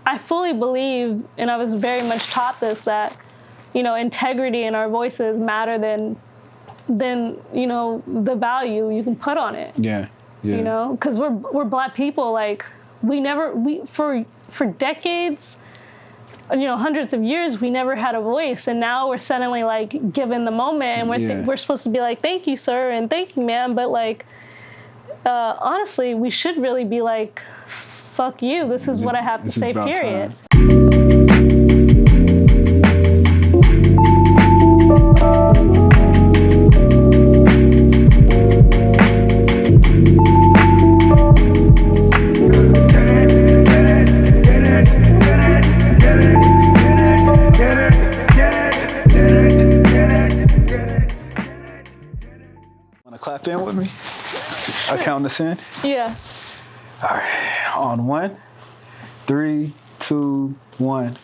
I fully believe, and I was very much taught this, that, you know, integrity in our voices matter than you know, the value you can put on it. Yeah. You know, because we're Black people. Like, for decades, you know, hundreds of years, we never had a voice, and now we're suddenly like given the moment, and we're supposed to be like, thank you, sir, and thank you, ma'am. But like, honestly, we should really be like, fuck you. This is what I have to say. Period. Clap in with me. I count this in. Yeah. All right. On 1, 3, 2, 1.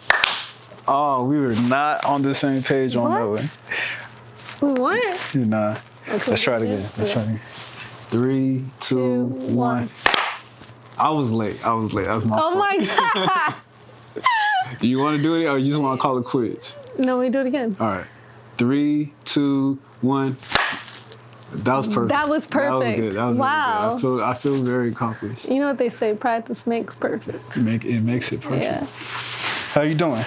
Oh, we were not on the same page on that one. What? Nah. Okay, Let's try it again. Let's try it again. 3, 2, 1. I was late. That was my fault. Oh my God. Do you want to do it, or you just want to call it quits? No, we do it again. All right. 3, 2, 1. That was perfect. That was perfect. That was good. That was wow. Really good. I feel very accomplished. You know what they say? Practice makes perfect. It makes it perfect. Yeah. How you doing?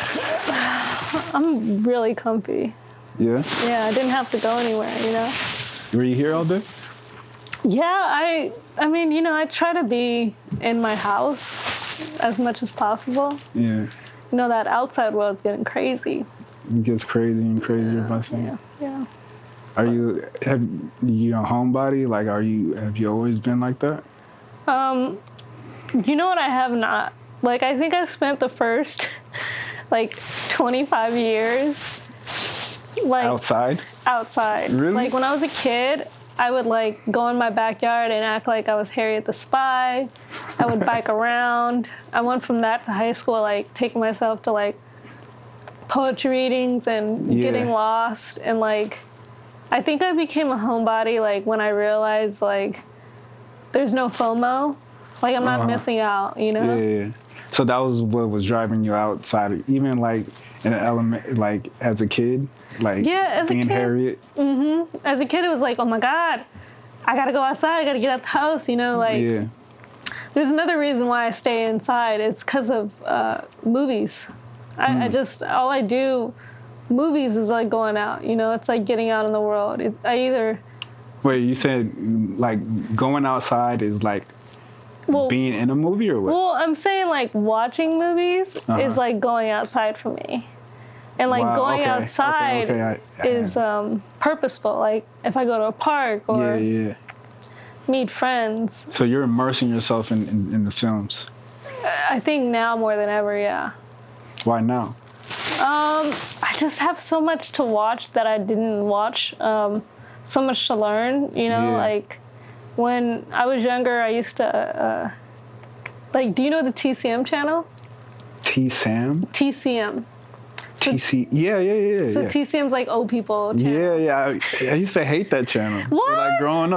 I'm really comfy. Yeah? Yeah, I didn't have to go anywhere, you know? Were you here all day? Yeah, I mean, you know, I try to be in my house as much as possible. Yeah. You know, that outside world's getting crazy. It gets crazy and crazier by saying. Yeah. Are you a homebody? Like, have you always been like that? You know what? I have not. Like, I think I spent the first, like, 25 years, like... Outside? Really? Like, when I was a kid, I would, like, go in my backyard and act like I was Harriet the Spy. I would bike around. I went from that to high school, like, taking myself to, like, poetry readings and getting lost and, like... I think I became a homebody, like, when I realized, like, there's no FOMO. Like, I'm not missing out, you know? Yeah. So that was what was driving you outside, even, like, in an element, like, as a kid? Like, as being a kid, Harriet? Mm-hmm. As a kid, it was like, oh, my God, I got to go outside. I got to get out the house, you know? Like, there's another reason why I stay inside. It's because of movies. I just, all I do... Movies is like going out, you know, it's like getting out in the world. Wait, you said like going outside is like being in a movie or what? Well, I'm saying like watching movies is like going outside for me. And like going outside is purposeful. Like if I go to a park or meet friends. So you're immersing yourself in the films? I think now more than ever, yeah. Why now? I just have so much to watch that I didn't watch, so much to learn, you know, like when I was younger, I used to, like, do you know the TCM channel? TCM? TCM. TC, yeah. So TCM's like old people channel. Yeah. I used to hate that channel. What? Like growing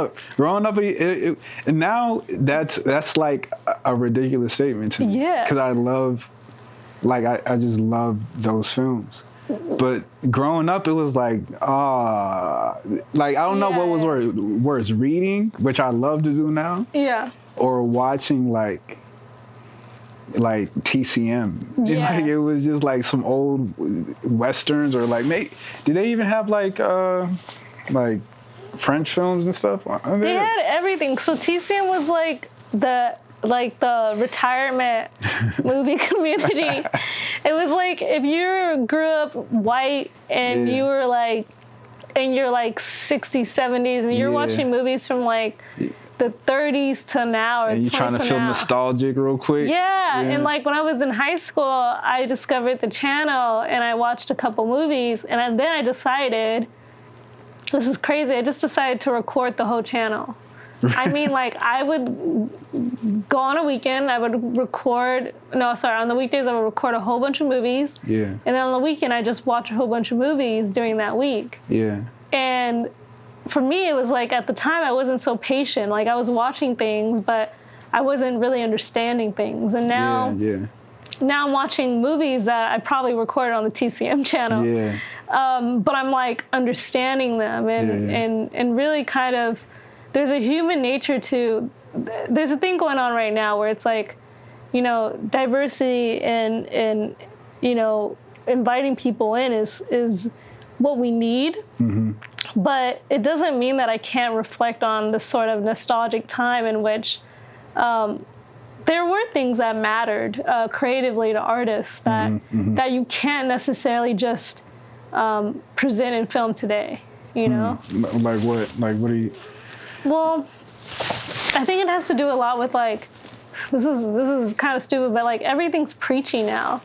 up, and now that's like a ridiculous statement to me. Yeah. Because I love, like I just love those films. But growing up, it was like, like I don't know what was worse, reading, which I love to do now. Yeah. Or watching like TCM. Yeah. Like it was just like some old westerns or like did they even have like French films and stuff? They had everything. So TCM was like the retirement movie community. It was like if you grew up white and you were like in your like 60s, 70s and you're watching movies from like the 30s to now or 20s to now. And you're trying to feel nostalgic real quick. Yeah, and like when I was in high school, I discovered the channel and I watched a couple movies and then I decided, this is crazy, I just decided to record the whole channel. I mean, like, I would go on a weekend, on the weekdays I would record a whole bunch of movies. Yeah. And then on the weekend, I just watch a whole bunch of movies during that week. Yeah. And for me, it was like, at the time, I wasn't so patient. Like, I was watching things, but I wasn't really understanding things. And now, now I'm watching movies that I probably recorded on the TCM channel. Yeah. But I'm like understanding them and really kind of, there's a human nature to, there's a thing going on right now where it's like, you know, diversity and you know, inviting people in is what we need. Mm-hmm. But it doesn't mean that I can't reflect on this sort of nostalgic time in which there were things that mattered creatively to artists that that you can't necessarily just present in film today, you know? Like what? Like what do you... Well, I think it has to do a lot with like, this is kind of stupid, but like everything's preachy now.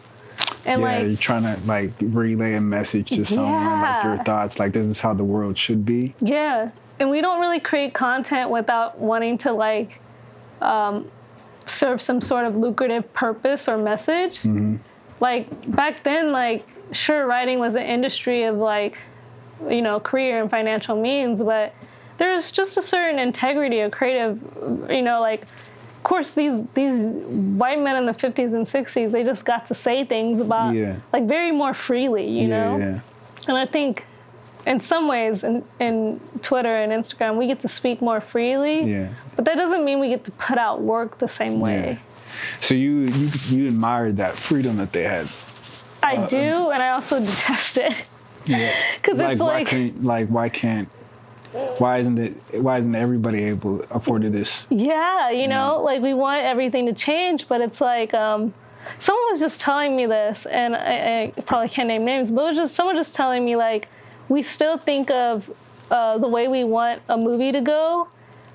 And yeah, like, you're trying to like relay a message to someone, like your thoughts, like this is how the world should be. Yeah, and we don't really create content without wanting to like serve some sort of lucrative purpose or message. Mm-hmm. Like back then, like sure, writing was an industry of like, you know, career and financial means, but there's just a certain integrity of creative, you know, like. Of course, these white men in the 50s and 60s, they just got to say things about, like, very more freely, you know? Yeah. And I think in some ways, in Twitter and Instagram, we get to speak more freely, but that doesn't mean we get to put out work the same way. So you admired that freedom that they had? I do, and I also detest it. Yeah. Because it's why isn't everybody able to afford this? Yeah, you know, like we want everything to change, but it's like someone was just telling me this, and I probably can't name names, but it was just someone just telling me like we still think of the way we want a movie to go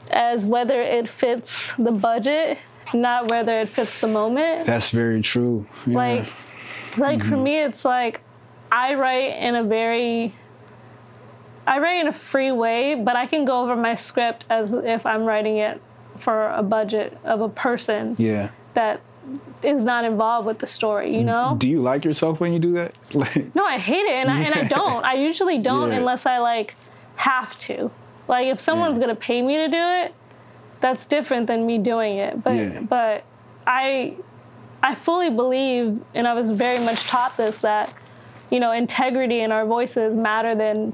as whether it fits the budget, not whether it fits the moment. That's very true. Yeah. Like for me, it's like I write in a free way, but I can go over my script as if I'm writing it for a budget of a person that is not involved with the story, you know? Do you like yourself when you do that? No, I hate it, and I don't. I usually don't unless I, like, have to. Like, if someone's going to pay me to do it, that's different than me doing it. But I fully believe, and I was very much taught this, that, you know, integrity in our voices matter than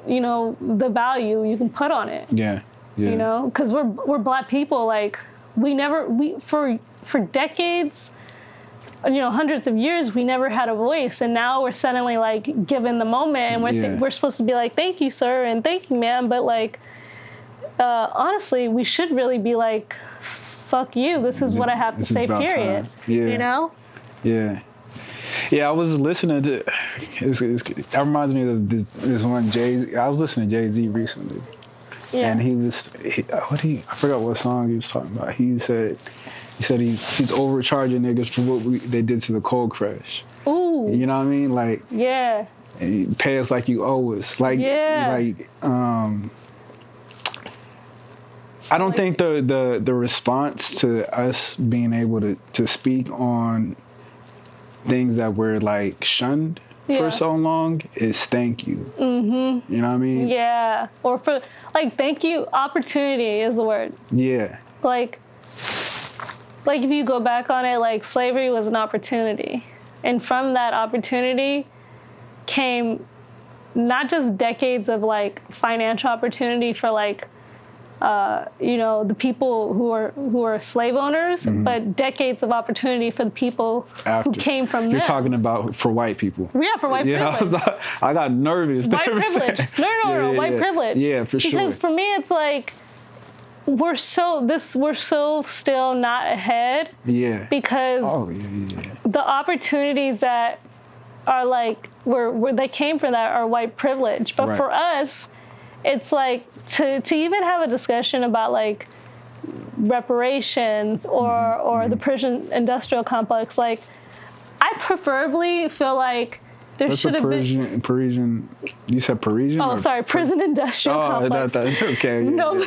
you know the value you can put on it. You know, because we're Black people. Like for decades, you know, hundreds of years, we never had a voice, and now we're suddenly like given the moment, and we're supposed to be like, thank you, sir, and thank you, ma'am. But like, honestly, we should really be like, fuck you. This is what I have to say. Period. You know. Yeah, I was listening to. That reminds me of this one Jay-Z. I was listening to Jay-Z recently, and I forgot what song he was talking about. He said he's overcharging niggas for what they did to the Cold Crush. Ooh. You know what I mean? Like pay us like you owe us. Like I don't think the response to us being able to speak on things that were like shunned for so long is thank you. Mm-hmm. You know what I mean? Yeah. Or for like thank you. Opportunity is the word. Yeah. Like if you go back on it, like slavery was an opportunity, and from that opportunity came not just decades of like financial opportunity for like you know, the people who are slave owners, but decades of opportunity for the people who came from them. You're talking about for white people. Yeah, for white privilege. I got nervous. White privilege. No, white privilege. Yeah, for sure. Because for me, it's like we're so still not ahead. Yeah. Because the opportunities that are like where they came from that are white privilege, but for us, it's like to even have a discussion about like reparations or the prison industrial complex. Like, I preferably feel like there should have been Parisian. You said Parisian? Oh, sorry, prison industrial complex. Okay. No,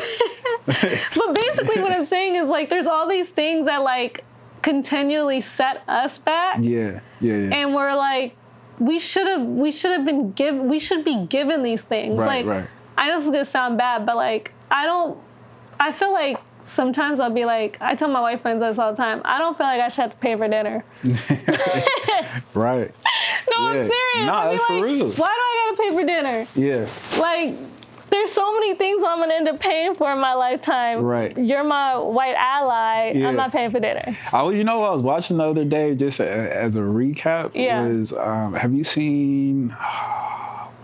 but basically what I'm saying is like there's all these things that like continually set us back. Yeah. And we're like, we should be given these things. Right. I know this is gonna sound bad, but like I feel like sometimes I'll be like, I tell my white friends this all the time, I don't feel like I should have to pay for dinner. Right. No, I'm serious. Nah, that's for real. Why do I gotta pay for dinner? Yeah. Like, there's so many things I'm gonna end up paying for in my lifetime. Right. You're my white ally. Yeah. I'm not paying for dinner. You know what I was watching the other day, just as a recap, Yeah. was, have you seen,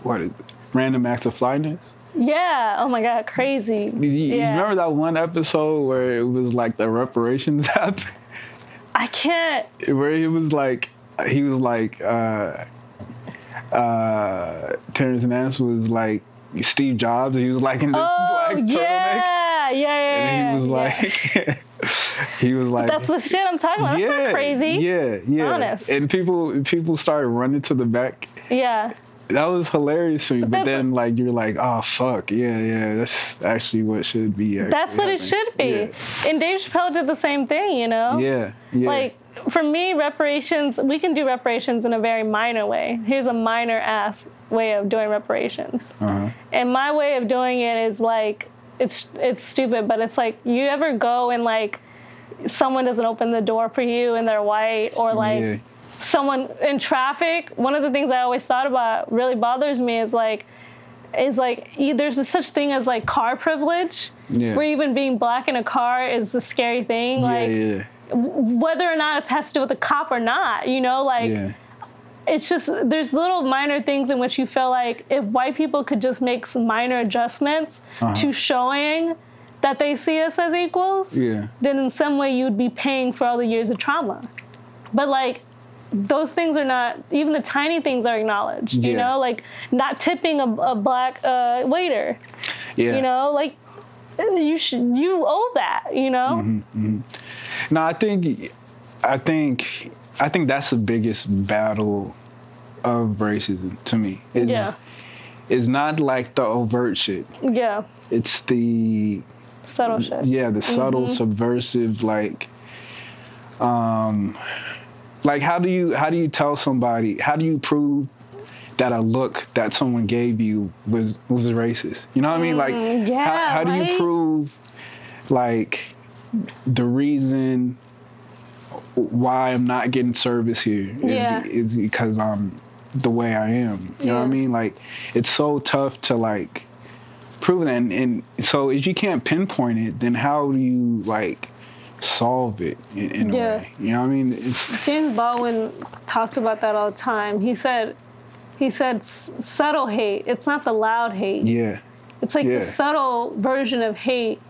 what is it? Random Acts of Flyness? Yeah. Oh my God, crazy. You remember that one episode where it was like the reparations app? I can't. Where he was like, Terrence Nance was like Steve Jobs. He was like in this black turtleneck. Yeah. And he was like, But that's the shit I'm talking about. That's not crazy. Yeah. Honest. And people started running to the back. Yeah. That was hilarious to me. But then, like, you're like, oh, fuck. Yeah. That's actually what should be. That's what it should be. Yeah. And Dave Chappelle did the same thing, you know? Yeah. Like, for me, reparations, we can do reparations in a very minor way. Here's a minor-ass way of doing reparations. Uh-huh. And my way of doing it is, like, it's stupid, but it's like, you ever go and, like, someone doesn't open the door for you and they're white, or, like, someone in traffic. One of the things I always thought about really bothers me is there's such thing as like car privilege, where even being black in a car is a scary thing. Whether or not it's has to do with a cop or not, you know, it's just, there's little minor things in which you feel like if white people could just make some minor adjustments to showing that they see us as equals, then in some way you'd be paying for all the years of trauma. But like, those things are not, even the tiny things are acknowledged, you know, like not tipping a black waiter, you know, like you owe that, you know? Mm-hmm. No, I think that's the biggest battle of racism to me. It's not like the overt shit. Yeah. It's the subtle shit. Yeah, the subtle, subversive, like how do you tell somebody, how do you prove that a look that someone gave you was racist? You know what I mean? Like, how do you prove, like, the reason why I'm not getting service here is because I'm the way I am? You know what I mean? Like, it's so tough to, like, prove it. And so if you can't pinpoint it, then how do you, like, solve it in a way? You know what I mean? James Baldwin talked about that all the time. He said subtle hate. It's not the loud hate. Yeah. It's like the subtle version of hate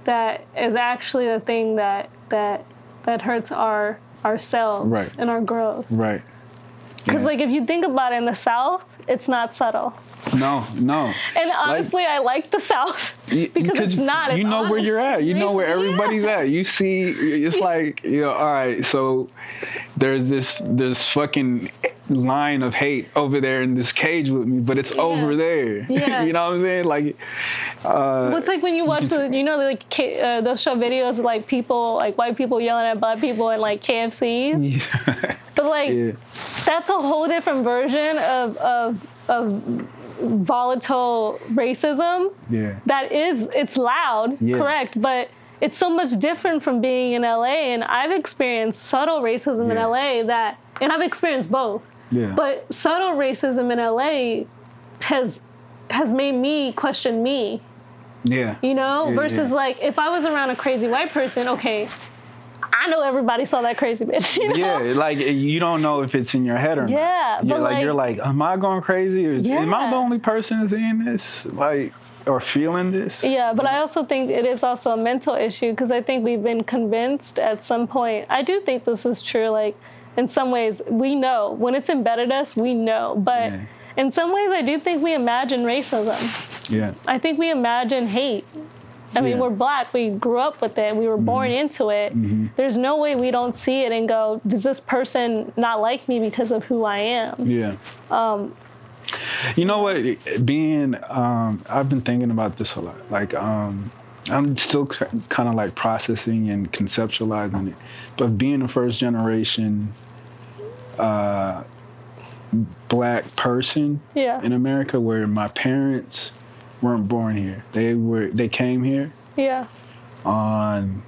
that is actually the thing that hurts ourselves and our growth. Right. Because like if you think about it, in the South, it's not subtle. No. And honestly, I like the South because it's not. It's you know where you're at. You know where everybody's at. You see, it's like, you know, all right, so there's this fucking line of hate over there in this cage with me, but it's over there. Yeah. You know what I'm saying? Like, it's like when you watch they'll show videos of like people, like white people yelling at black people in like KFC. Yeah. But like, that's a whole different version of volatile racism. Yeah. It's loud, correct, but it's so much different from being in LA, and I've experienced subtle racism in LA and I've experienced both. Yeah. But subtle racism in LA has made me question me. Yeah. You know, versus like if I was around a crazy white person, okay, I know everybody saw that crazy bitch, you know? Yeah, like you don't know if it's in your head or not. Yeah, but you're like, am I going crazy? Or am I the only person seeing this? Like, or feeling this? Yeah, but I also think it is also a mental issue because I think we've been convinced at some point. I do think this is true. Like, in some ways, we know. When it's embedded us, we know. But in some ways, I do think we imagine racism. Yeah. I think we imagine hate. I mean, we're black. We grew up with it. We were born into it. Mm-hmm. There's no way we don't see it and go, does this person not like me because of who I am? Yeah. You know what? I've been thinking about this a lot. Like, I'm still kind of like processing and conceptualizing it. But being a first generation black person in America, where my parents weren't born here. They came here. Yeah. on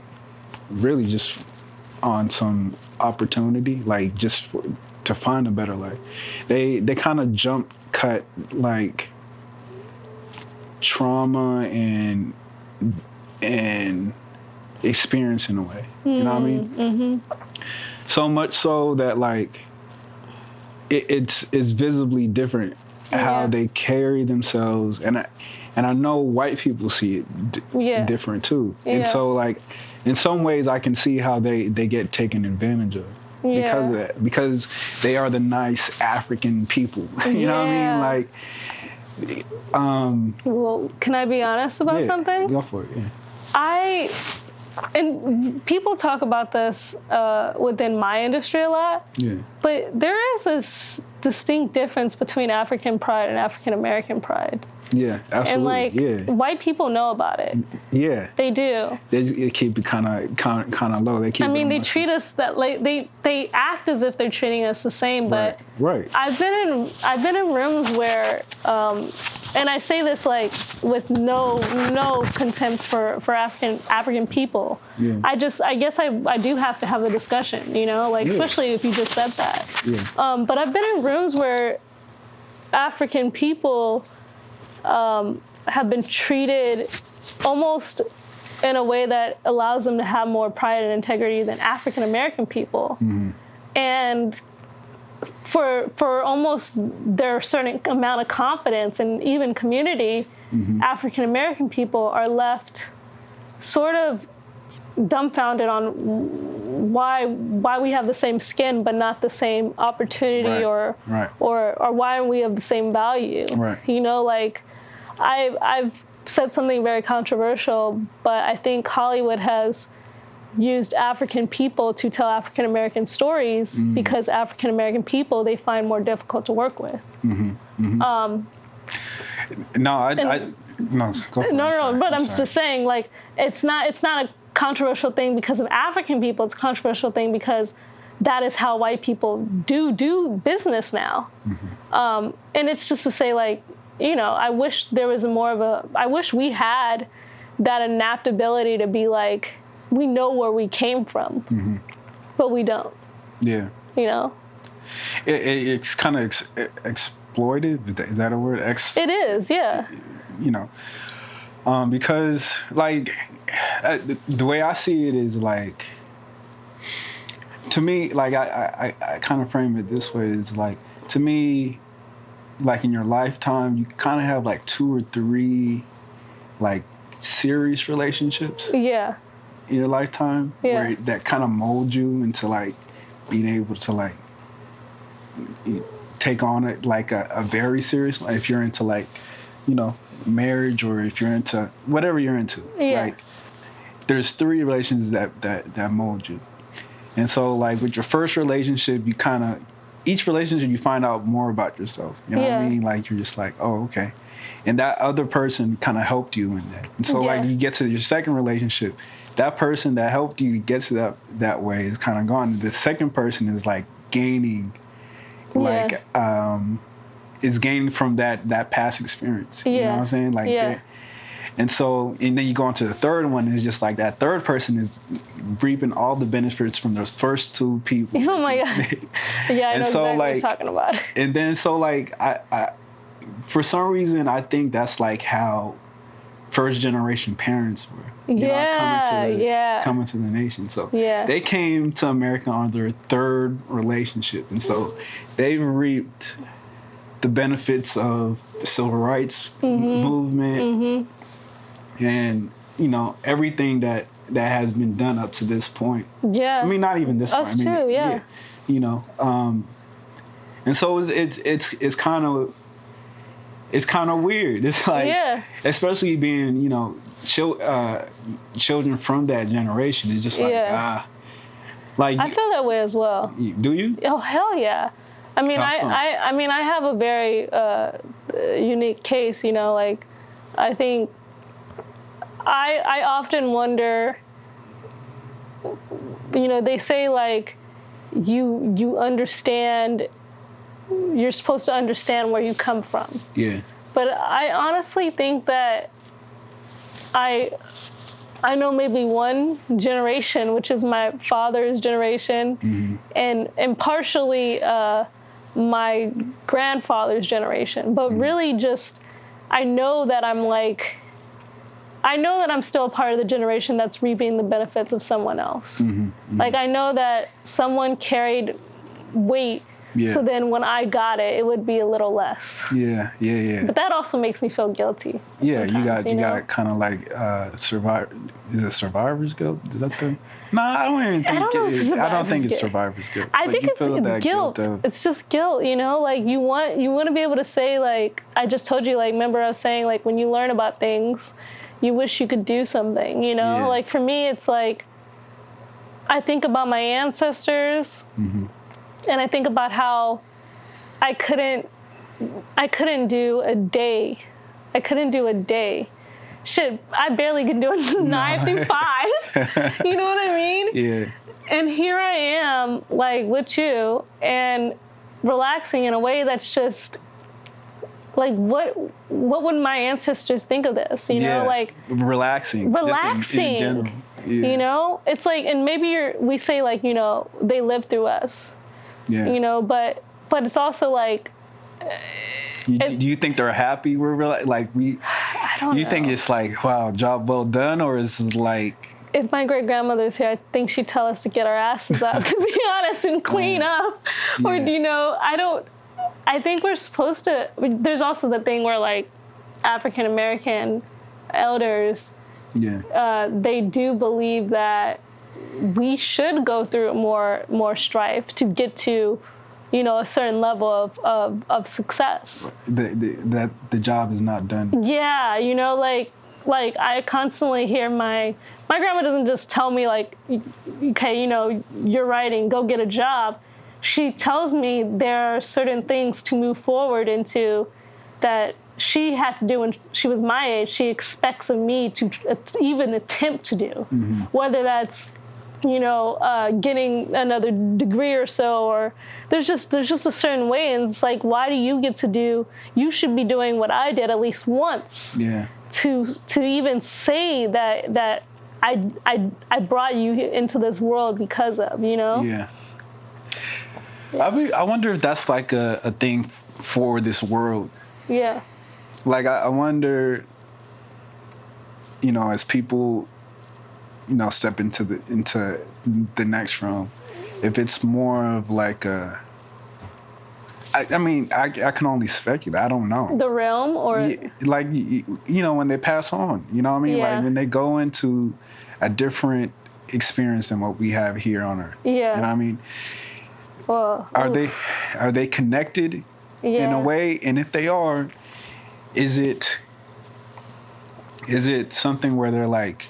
really just on some opportunity, like just to find a better life. They kind of jump cut like trauma and experience in a way. You know what I mean? Mm-hmm. So much so that like it's visibly different how they carry themselves, and I know white people see it different too. And so like in some ways I can see how they get taken advantage of because of that, because they are the nice African people. You know what I mean? Like well, can I be honest about something? Go for it. And people talk about this within my industry a lot. Yeah. But there is this distinct difference between African pride and African American pride. Yeah, absolutely. And like white people know about it. Yeah. They do. They keep it kind of low. They keep. I mean, they treat us that like they act as if they're treating us the same. But right. I've been in rooms where. And I say this like with no contempt for African people. Yeah. I guess I do have to have a discussion, you know, like especially if you just said that. Yeah. But I've been in rooms where African people have been treated almost in a way that allows them to have more pride and integrity than African American people. Mm-hmm. And for almost their certain amount of confidence and even community, African American people are left sort of dumbfounded on why we have the same skin but not the same opportunity, or why we have the same value. Right. You know, like I've said something very controversial, but I think Hollywood has used African people to tell African American stories because African American people they find more difficult to work with. Mm-hmm. Mm-hmm. But I'm just saying, like, it's not a controversial thing because of African people. It's a controversial thing because that is how white people do business now. Mm-hmm. And it's just to say, like, you know, I wish there was I wish we had that adaptability to be like, we know where we came from, but we don't. Yeah. You know? It's kind of exploited. Is that a word? It is, yeah. You know, because, like, the way I see it is, like, to me, like, I kind of frame it this way, is, like, to me, like, in your lifetime, you kind of have, like, 2 or 3, like, serious relationships. Yeah. In your lifetime, where that kind of mold you into like being able to like take on it like a very serious one. If you're into like, you know, marriage, or if you're into whatever you're into, like there's 3 relations that mold you. And so like with your first relationship, you kind of each relationship you find out more about yourself. You know what I mean? Like you're just like, oh, okay. And that other person kind of helped you in that. And so like you get to your second relationship, that person that helped you get to that way is kind of gone. The second person is like gaining, like is gaining from that past experience. You know what I'm saying? Like, and so and then you go on to the third one, and it's just like that third person is reaping all the benefits from those first 2 people. Oh my God! Yeah, I know exactly what you're talking about. And then so like I for some reason I think that's like how first generation parents were. Coming to the nation. So they came to America on their 3rd relationship. And so they reaped the benefits of the civil rights movement and, you know, everything that has been done up to this point. Yeah. I mean, not even this point. That's true, yeah. You know, and so it's kind of weird. It's like, especially being, you know, children from that generation. It's just like, like I feel that way as well. Do you? Oh, hell yeah. I mean, I have a very unique case, you know, like I think I often wonder, you know, they say like you understand, you're supposed to understand where you come from. Yeah. But I honestly think that I I know maybe one generation, which is my father's generation, and partially my grandfather's generation. But really just, I know that I'm still a part of the generation that's reaping the benefits of someone else. Like, I know that someone carried weight, so then when I got it, it would be a little less. Yeah. But that also makes me feel guilty. Yeah, you got kind of like survivor. Is it survivor's guilt? Is that the? No, I don't even think. I don't think it's survivor's guilt. I think it's guilt. It's just guilt, Like you want to be able to say, like, I just told you, like, remember I was saying, like, when you learn about things, you wish you could do something, Yeah. Like, for me, it's like, I think about my ancestors, and I think about how I couldn't do a day. I couldn't do a day. Shit, I barely can do it 9 through 5. You know what I mean? Yeah. And here I am, like, with you, and relaxing in a way that's just, like, what would my ancestors think of this? You know, like, relaxing. Just in general. Yeah. It's like, and maybe we say, like, they lived through us. Yeah. But it's also like. Do you think they're happy? I don't know. You think it's like, wow, job well done, or is it like? If my great grandmother's here, I think she'd tell us to get our asses up, to be honest, and clean up. Or I think we're supposed to. There's also the thing where, like, African American elders, they do believe that we should go through more strife to get to, a certain level of success. That the job is not done. Yeah, like I constantly hear my grandma doesn't just tell me, like, okay, you're writing, go get a job. She tells me there are certain things to move forward into that she had to do when she was my age. She expects of me to even attempt to do, whether that's getting another degree or so, or there's just a certain way, and it's like, why do you get to do? You should be doing what I did at least once. Yeah. To even say that I brought you into this world because of, Yeah. I wonder if that's like a thing for this world. Yeah. Like I wonder, as people, step into the next realm, if it's more of like a. I mean, I can only speculate. I don't know. The realm, or like when they pass on, you know what I mean? Yeah. Like when they go into a different experience than what we have here on Earth. Yeah. You know what I mean? Well, are they connected in a way? And if they are, is it something where they're like,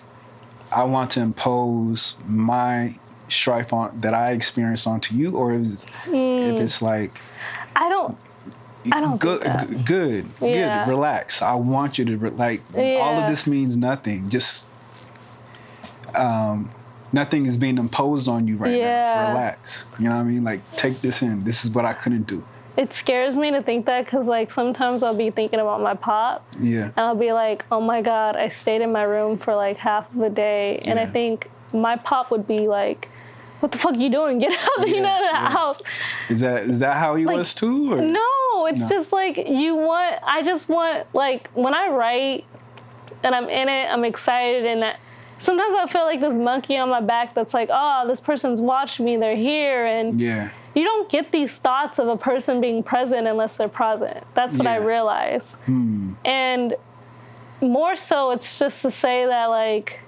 I want to impose my strife that I experience onto you, or if it's like, I don't think that. Good, relax. I want you to all of this means nothing. Just nothing is being imposed on you right now. Relax. You know what I mean? Like, take this in. This is what I couldn't do. It scares me to think that, because, like, sometimes I'll be thinking about my pop. Yeah. And I'll be like, oh my God, I stayed in my room for like half of the day. And I think my pop would be like, what the fuck you doing? Get out of the house. Is that how he was too? Or? No, it's just like, I just want, like, when I write and I'm in it, I'm excited, and sometimes I feel like this monkey on my back that's like, oh, this person's watching me, they're here, and you don't get these thoughts of a person being present unless they're present. That's what I realize. And more so, it's just to say that, like,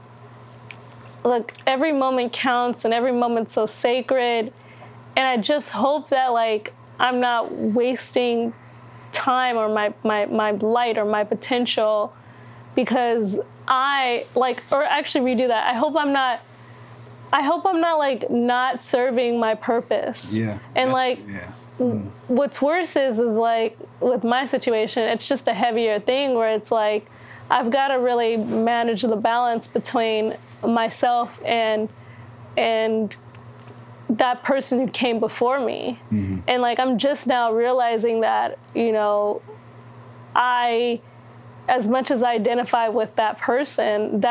look, every moment counts and every moment's so sacred, and I just hope that, like, I'm not wasting time or my light or my potential, because or actually redo that. I hope I'm not like not serving my purpose. Yeah. And what's worse is like with my situation, it's just a heavier thing where it's like I've got to really manage the balance between myself and that person who came before me. And like I'm just now realizing that, I as much as I identify with that person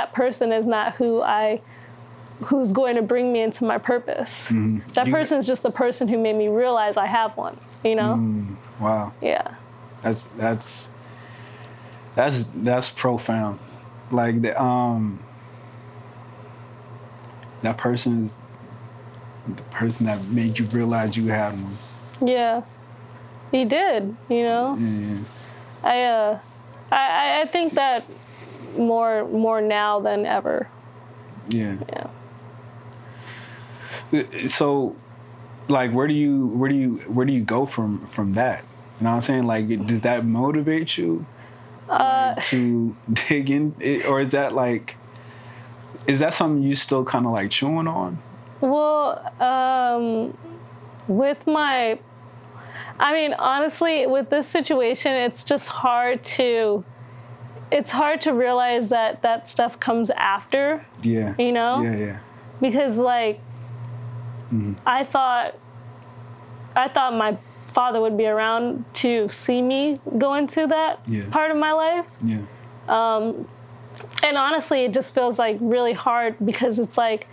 is not who's going to bring me into my purpose. Mm-hmm. That person is just the person who made me realize I have one, you know? Wow. Yeah. That's profound. Like that person is the person that made you realize you had one. Yeah. He did, you know? Yeah. I think that more now than ever. Yeah. Yeah. So, like, where do you go from that? You know what I'm saying? Like, does that motivate you to dig in, or is that something you still kind of like chewing on? Well, honestly, with this situation, it's just hard to realize that stuff comes after. Yeah. You know? Yeah. Because like, I thought my father would be around to see me go into that part of my life. Yeah. And honestly, it just feels like really hard because it's like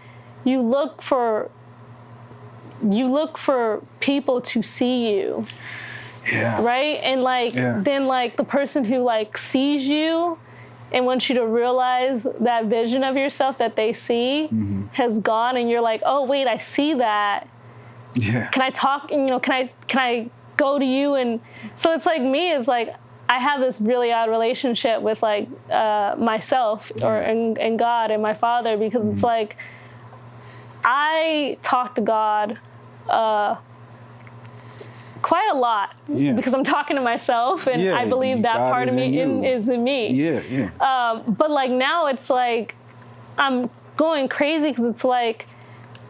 you look for people to see you. Yeah. Right? And like then like the person who like sees you and wants you to realize that vision of yourself that they see has gone, and you're like, oh wait, I see that. Yeah. Can I talk? You know, can I go to you? And so it's like me is like I have this really odd relationship with like myself and God and my father, because it's like I talk to God quite a lot because I'm talking to myself, and I believe that God part of me is in me. Yeah. But like now it's like I'm going crazy because it's like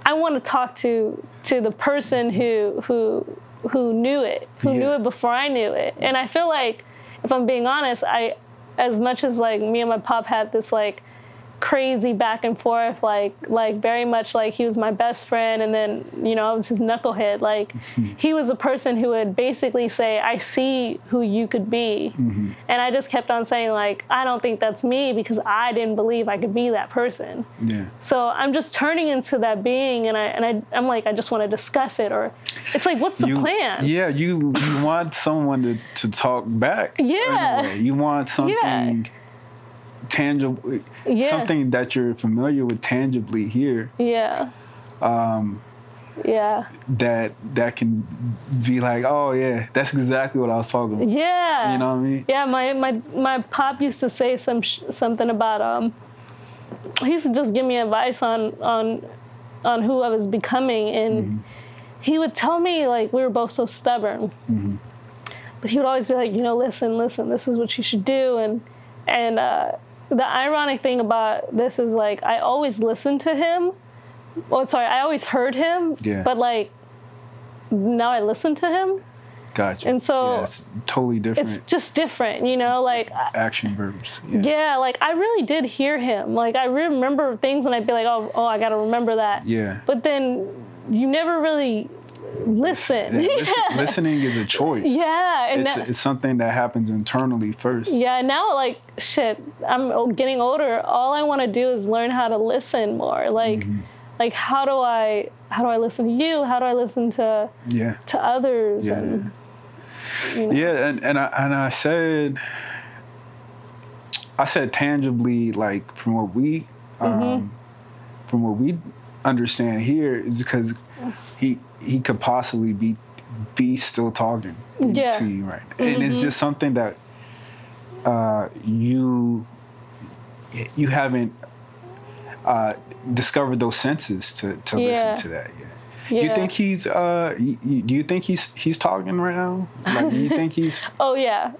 I want to talk to the person who knew it, knew it before I knew it. And I feel like, if I'm being honest, as much as like me and my pop had this like crazy back and forth, like very much like he was my best friend, and then, you know, I was his knucklehead. Like he was the person who would basically say, I see who you could be. And I just kept on saying like, I don't think that's me, because I didn't believe I could be that person. Yeah. So I'm just turning into that being, and I'm like, I just want to discuss it, or it's like, what's the plan? Yeah, you want someone to talk back. Yeah. You want something tangible, something that you're familiar with tangibly here. Yeah. That can be like, oh yeah, that's exactly what I was talking about. Yeah. You know what I mean? Yeah, my pop used to say something about he used to just give me advice on who I was becoming, and he would tell me, like, we were both so stubborn. But he would always be like, you know, listen, this is what you should do. And the ironic thing about this is, like, I always listened to him. I always heard him. Yeah. But, like, now I listen to him. Gotcha. And so it's totally different. It's just different, you know, like action verbs. Yeah, like I really did hear him. Like I remember things, and I'd be like, oh, I got to remember that. Yeah. But then you never really listen. Listening is a choice. Yeah, and it's something that happens internally first. Yeah. Now, like, shit, I'm getting older. All I want to do is learn how to listen more. Like, like how do I listen to you? How do I listen to others? Yeah. And, you know. Yeah, and I said tangibly, like from what we understand here, is because he could possibly be still talking to you right now. And it's just something that you haven't discovered those senses to listen to that yet. Yeah. Do you think he's talking right now? Like, do you think he's? Oh yeah,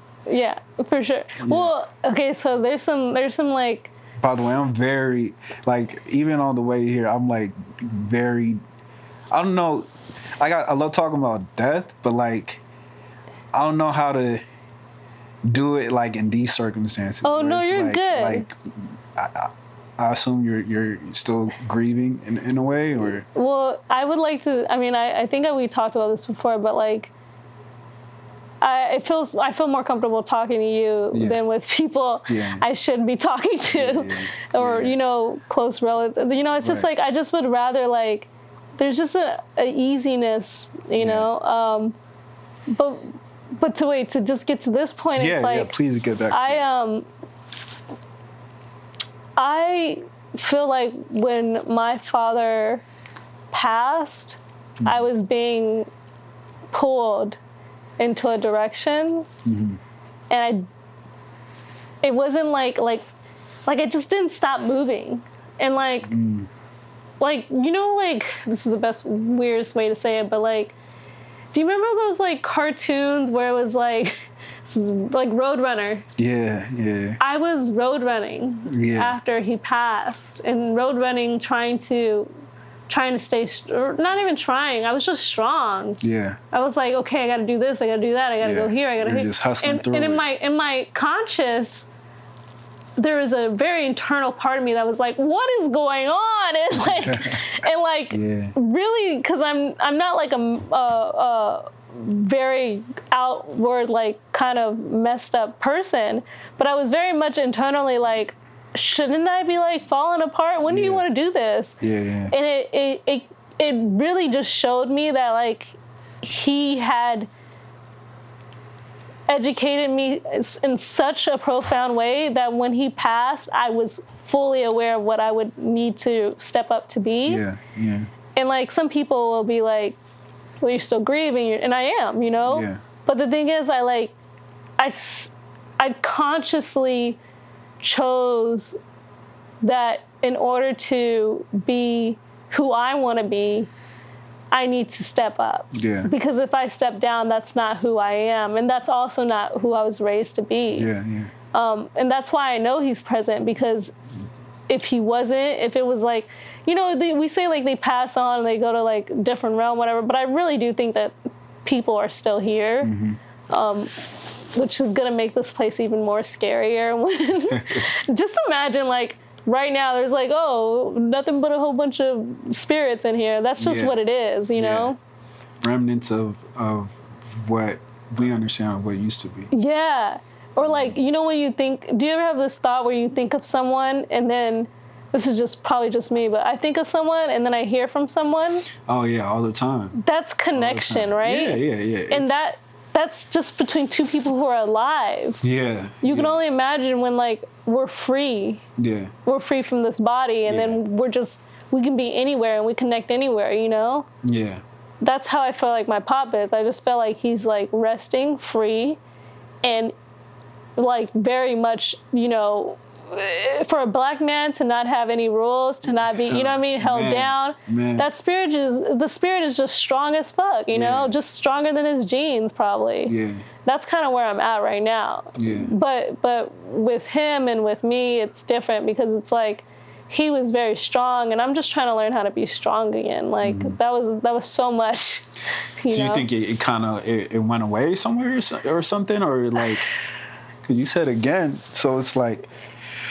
for sure. Yeah. Well, okay, so there's some like. By the way, I'm very, like, even on the way here, I'm like very, I don't know, I love talking about death, but like, I don't know how to do it like in these circumstances. Oh no, you're like, good. Like, I assume you're still grieving in a way, or? Well, I would like to. I mean, I think we talked about this before, but like, I feel more comfortable talking to you than with people I shouldn't be talking to, or you know, close relatives. You know, it's just like I just would rather like there's just a easiness, you know. But to just get to this point, it's like please get back to I feel like when my father passed, I was being pulled into a direction, and it wasn't like I just didn't stop moving, and like you know, like this is the weirdest way to say it, but like, do you remember those like cartoons where it was like this is like Roadrunner? Yeah. I was road running after he passed, and road running trying to stay, or not even trying. I was just strong. Yeah. I was like, okay, I got to do this. I got to do that. I got to go here. I got to. Just hustling through. And in my conscious, there was a very internal part of me that was like, what is going on? And like, really, because I'm not like a very outward, like kind of messed up person, but I was very much internally like, shouldn't I be like falling apart? When do you want to do this? And it really just showed me that like he had educated me in such a profound way that when he passed, I was fully aware of what I would need to step up to be. And like some people will be like, well, you're still grieving, and I am, you know. But the thing is, I consciously chose that in order to be who I want to be, I need to step up. Because if I step down, that's not who I am, and that's also not who I was raised to be. And that's why I know he's present, because if he wasn't, if it was like, you know, we say like they pass on, they go to like different realm, whatever, but I really do think that people are still here. Which is going to make this place even more scarier. Just imagine, like, right now, there's like, oh, nothing but a whole bunch of spirits in here. That's just what it is, you know? Remnants of what we understand what it used to be. Yeah. Or like, you know, when you think, do you ever have this thought where you think of someone and then, this is probably just me, but I think of someone and then I hear from someone? Oh, yeah, all the time. That's connection, right? Yeah. And that's just between two people who are alive. You can only imagine when like we're free. We're free from this body, and then we can be anywhere and we connect anywhere, you know? That's how I feel like my pop is. I just feel like he's like resting, free, and like very much, you know, for a black man to not have any rules, to not be, you know what I mean, held down. The spirit is just strong as fuck, you know, just stronger than his genes probably. That's kind of where I'm at right now. But with him and with me, it's different, because it's like he was very strong, and I'm just trying to learn how to be strong again. Like that was so much. You know? You think it kind of it went away somewhere or something, or like, because you said again, so it's like.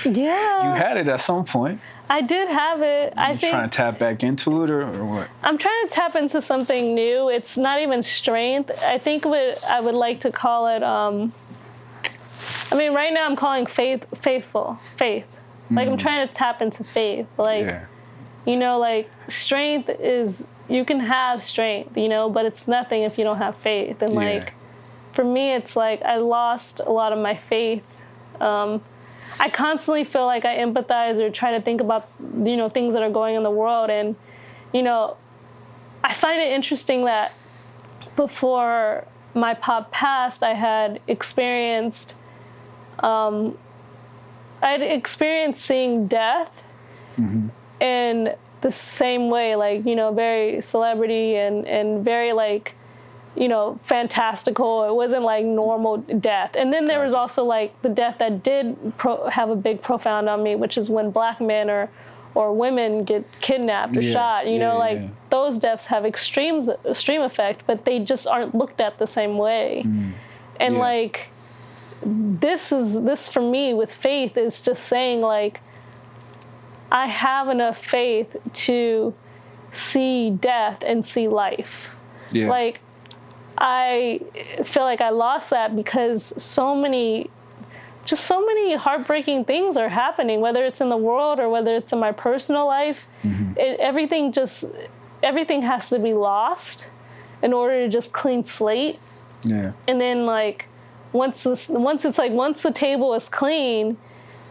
You had it at some point. I did have it. I think trying to tap back into it, or what? I'm trying to tap into something new. It's not even strength. I think what I would like to call it, I mean, right now I'm calling faith. Like I'm trying to tap into faith. Like, you know, like strength is, you can have strength, you know, but it's nothing if you don't have faith. And like, for me, it's like I lost a lot of my faith. I constantly feel like I empathize or try to think about, you know, things that are going in the world. And, you know, I find it interesting that before my pop passed, I had experienced seeing death in the same way, like, you know, very celebrity and very like, you know, fantastical. It wasn't like normal death. And then there was also like the death that did have a big profound on me, which is when black men or women get kidnapped or shot. You know, like those deaths have extreme effect, but they just aren't looked at the same way. And like this for me with faith is just saying like I have enough faith to see death and see life. Like I feel like I lost that because so many heartbreaking things are happening, whether it's in the world or whether it's in my personal life. Everything has to be lost in order to just clean slate. Yeah. And then like once the table is clean,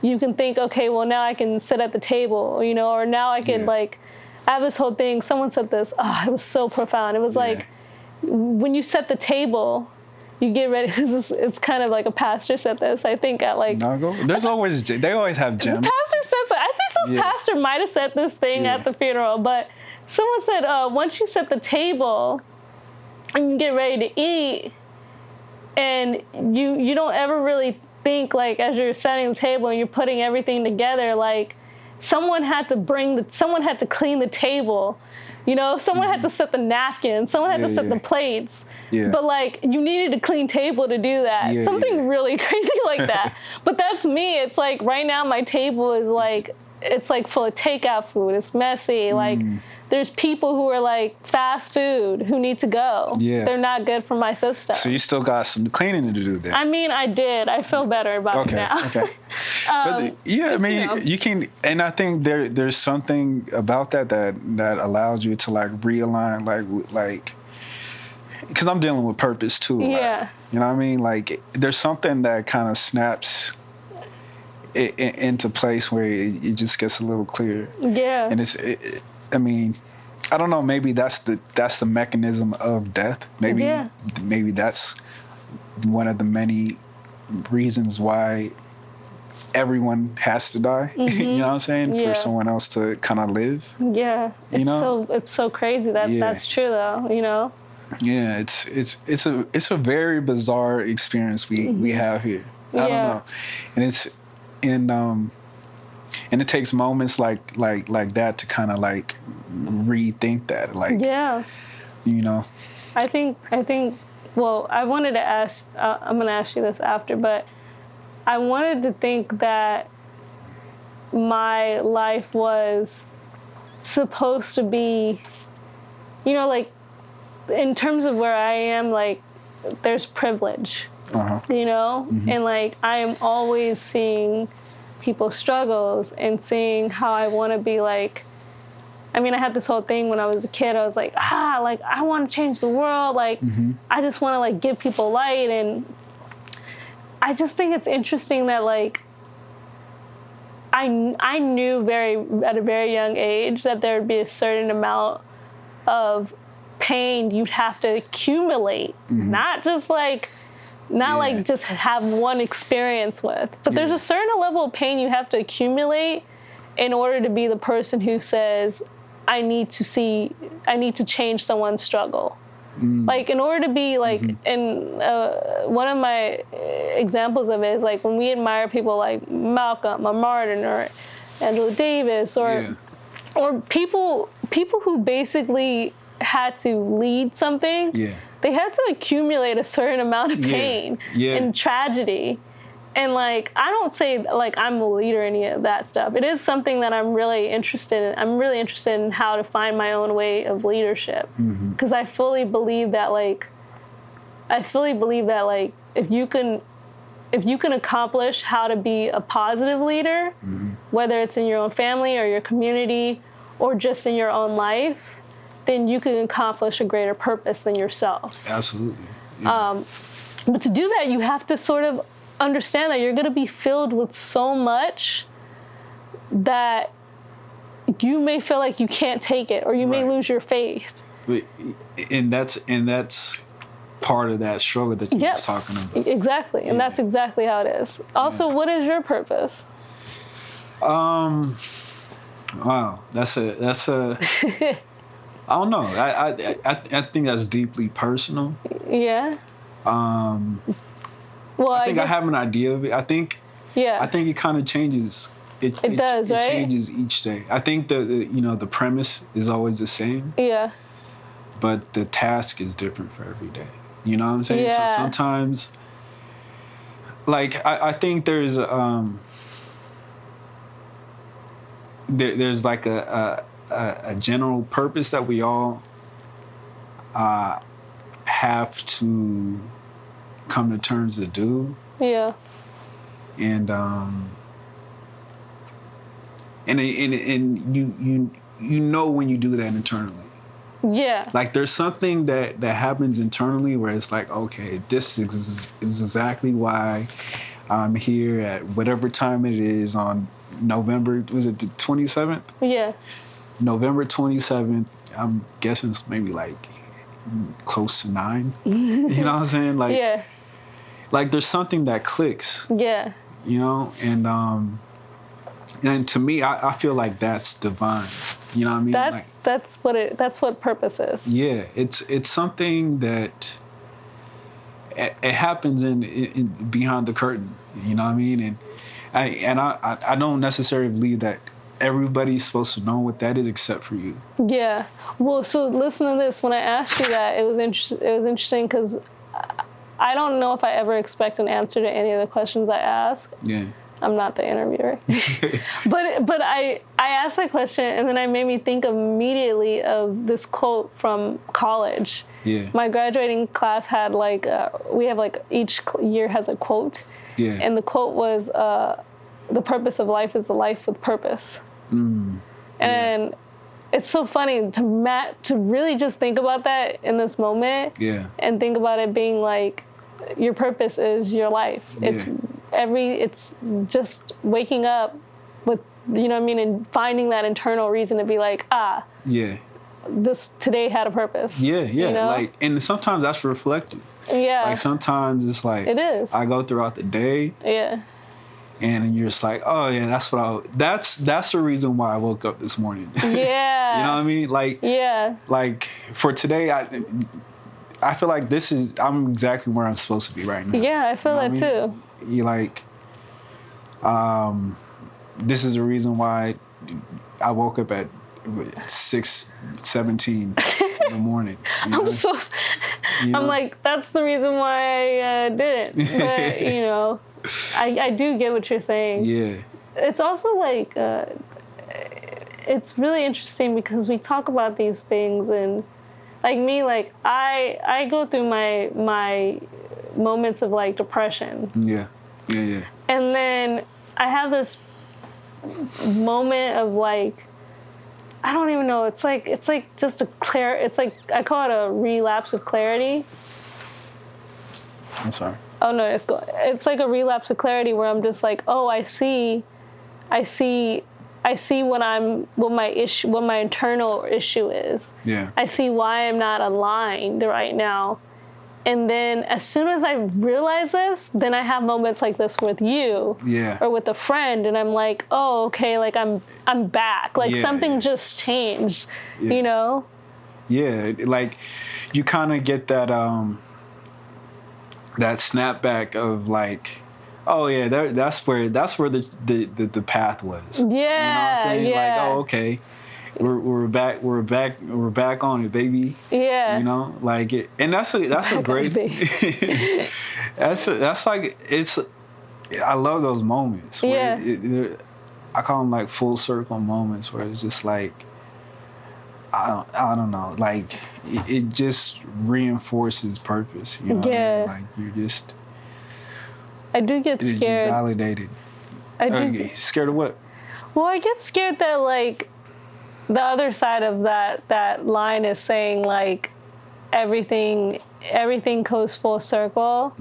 you can think, okay, well now I can sit at the table, you know, or now I can like, I have this whole thing. Someone said this. Oh, it was so profound. It was like, when you set the table, you get ready. It's kind of like a pastor said this. I think at like. They always have gems. The pastor says that. I think the pastor might have said this thing at the funeral, but someone said once you set the table and you get ready to eat, and you don't ever really think like as you're setting the table and you're putting everything together, like someone had to clean the table. You know, someone had to set the napkins, someone had to set the plates. Yeah. But like you needed a clean table to do that. Something really crazy like that. But that's me. It's like right now my table is like, it's like full of takeout food. It's messy. Like there's people who are like fast food who need to go. Yeah. They're not good for my system. So you still got some cleaning to do there. I mean, I did. I feel better about it now. Okay. But I mean, you can, and I think there's something about that allows you to like realign, like, because I'm dealing with purpose too. Yeah. Like, you know what I mean? Like, there's something that kind of snaps it into place where it just gets a little clearer. Yeah. And I mean, I don't know. Maybe that's the mechanism of death. Maybe that's one of the many reasons why everyone has to die. You know what I'm saying? For someone else to kind of live. Yeah. It's so crazy that's true though. You know. Yeah, it's a very bizarre experience we have here. I don't know, and it takes moments like that to kind of like rethink that. Like, you know. I think. Well, I wanted to ask. I'm gonna ask you this after, but I wanted to think that my life was supposed to be, you know, like. In terms of where I am, like, there's privilege, you know? And, like, I am always seeing people's struggles and seeing how I want to be, like, I mean, I had this whole thing when I was a kid. I was like, like, I want to change the world. Like, I just want to, like, give people light. And I just think it's interesting that, like, I knew at a very young age that there would be a certain amount of pain you'd have to accumulate, not just like just have one experience with, but there's a certain level of pain you have to accumulate in order to be the person who says, I need to change someone's struggle. Like in order to be like, and one of my examples of it is like when we admire people like Malcolm or Martin or Angela Davis or people who basically had to lead something. They had to accumulate a certain amount of pain and tragedy. And like, I don't say like I'm a leader or any of that stuff. It is something that I'm really interested in. I'm really interested in how to find my own way of leadership. Because I fully believe that like if you can accomplish how to be a positive leader, whether it's in your own family or your community or just in your own life, then you can accomplish a greater purpose than yourself. Absolutely. Yeah. But to do that, you have to sort of understand that you're going to be filled with so much that you may feel like you can't take it, or you may lose your faith. And that's part of that struggle that you were talking about. Exactly, and that's exactly how it is. Also, what is your purpose? Wow, that's a. I don't know. I think that's deeply personal. Yeah. Well, I think I have an idea of it. I think it kind of changes. It does, right? It changes each day. I think the premise is always the same. Yeah. But the task is different for every day. You know what I'm saying? Yeah. So sometimes, like, I think there's there's like a general purpose that we all have to come to terms to do. Yeah. And you know when you do that internally. Yeah. Like there's something that happens internally where it's like, okay, this is exactly why I'm here at whatever time it is on November, was it the 27th? Yeah. November 27th, I'm guessing it's maybe like close to 9. You know what I'm saying? Like, yeah. Like there's something that clicks. Yeah. You know, and to me, I feel like that's divine. You know what I mean? That's what purpose is. Yeah, it's something that it happens in behind the curtain. You know what I mean? And I don't necessarily believe that everybody's supposed to know what that is except for you. Yeah. Well, so listen to this. When I asked you that, it was interesting because I don't know if I ever expect an answer to any of the questions I ask. Yeah. I'm not the interviewer. but I asked that question, and then it made me think immediately of this quote from college. Yeah. My graduating class had we have each year has a quote. Yeah. And the quote was, the purpose of life is a life with purpose. Mm. And it's so funny to really just think about that in this moment. Yeah. And think about it being like, your purpose is your life. Yeah. It's just waking up with, you know what I mean, and finding that internal reason to be like, yeah, this today had a purpose. Yeah. You know? Like, and sometimes that's reflective. Yeah. Like sometimes it's like, it is. I go throughout the day. Yeah. And you're just like, oh yeah, that's the reason why I woke up this morning. Yeah. You know what I mean? Like, yeah. Like for today, I feel like I'm exactly where I'm supposed to be right now. Yeah, I feel that too. You like, this is the reason why I woke up at 6:17 in the morning. You know? I'm like, that's the reason why I didn't. But, you know, I do get what you're saying. Yeah. It's also like, it's really interesting because we talk about these things, and like me, like I go through my moments of like depression. Yeah. And then I have this moment of like, I don't even know. It's like just it's like, I call it a relapse of clarity. I'm sorry. Oh no, it's like a relapse of clarity where I'm just like, oh, I see what my internal issue is. Yeah. I see why I'm not aligned right now. And then as soon as I realize this, then I have moments like this with you. Yeah. Or with a friend, and I'm like, oh, okay, like I'm back. Like something just changed, you know? Yeah, like you kind of get that that snapback of like, oh yeah, that's where the path was. Yeah. You know what I'm saying? Yeah. Like, oh, okay. We're back on it, baby. Yeah. You know, like it, and that's a great. that's like it's. I love those moments. Where I call them like full circle moments where it's just like, I don't know, like it just reinforces purpose. You know what I mean? Like you're just. I do get scared. You're validated. Scared of what? Well, I get scared that like. The other side of that line is saying like everything goes full circle,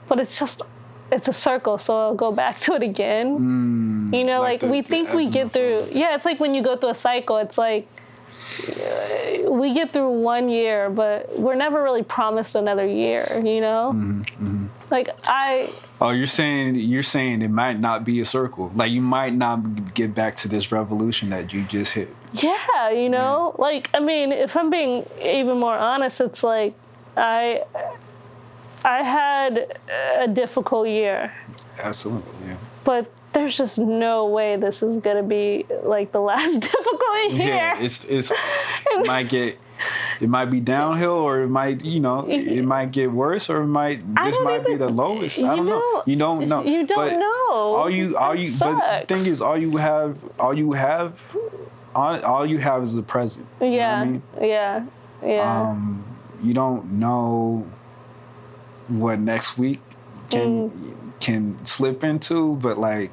but it's a circle, so I'll go back to it again. You know, like we think we get through. Yeah, it's like when you go through a cycle. It's like we get through 1 year, but we're never really promised another year. You know, like Oh, you're saying it might not be a circle. Like you might not get back to this revolution that you just hit. Yeah, you know, like I mean, if I'm being even more honest, it's like I had a difficult year. Absolutely, yeah. But there's just no way this is gonna be like the last difficult year. Yeah, it might be downhill, or it might, it might get worse, or this might be the lowest. I don't know. You don't know. You don't know. But the thing is, all you have is the present. Yeah. You know what I mean? Yeah. you don't know what next week can slip into, but like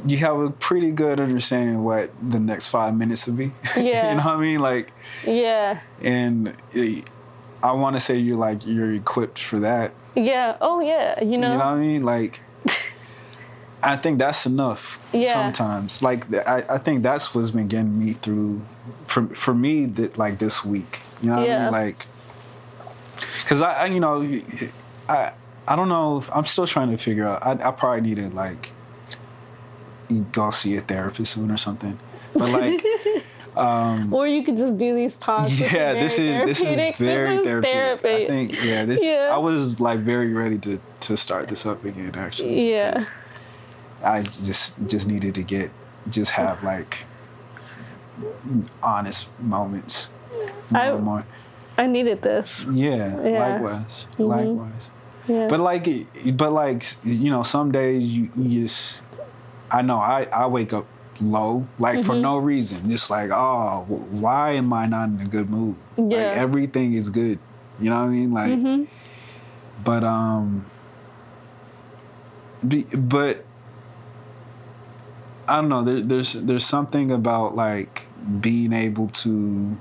you have a pretty good understanding what the next 5 minutes would be. Yeah. You know what I mean? Like, yeah. And I want to say you're equipped for that. Yeah. Oh yeah. You know what I mean? Like, I think that's enough. Yeah. Sometimes, like, I think that's what's been getting me through, for me, that like this week. You know what I mean? Like, because I don't know. I'm still trying to figure out. I probably need to like go see a therapist soon or something. But like, or you could just do these talks. Yeah, this is very therapeutic. Therapy. I think I was like very ready to start this up again. Actually, yeah. I just needed to have like honest moments. More. I needed this. Yeah. Likewise. Mm-hmm. Likewise. Yeah. But like some days you just, I know I wake up low, like for no reason, just like, oh, why am I not in a good mood? Yeah. Like everything is good, you know what I mean? Like, but I don't know. There's something about like being able to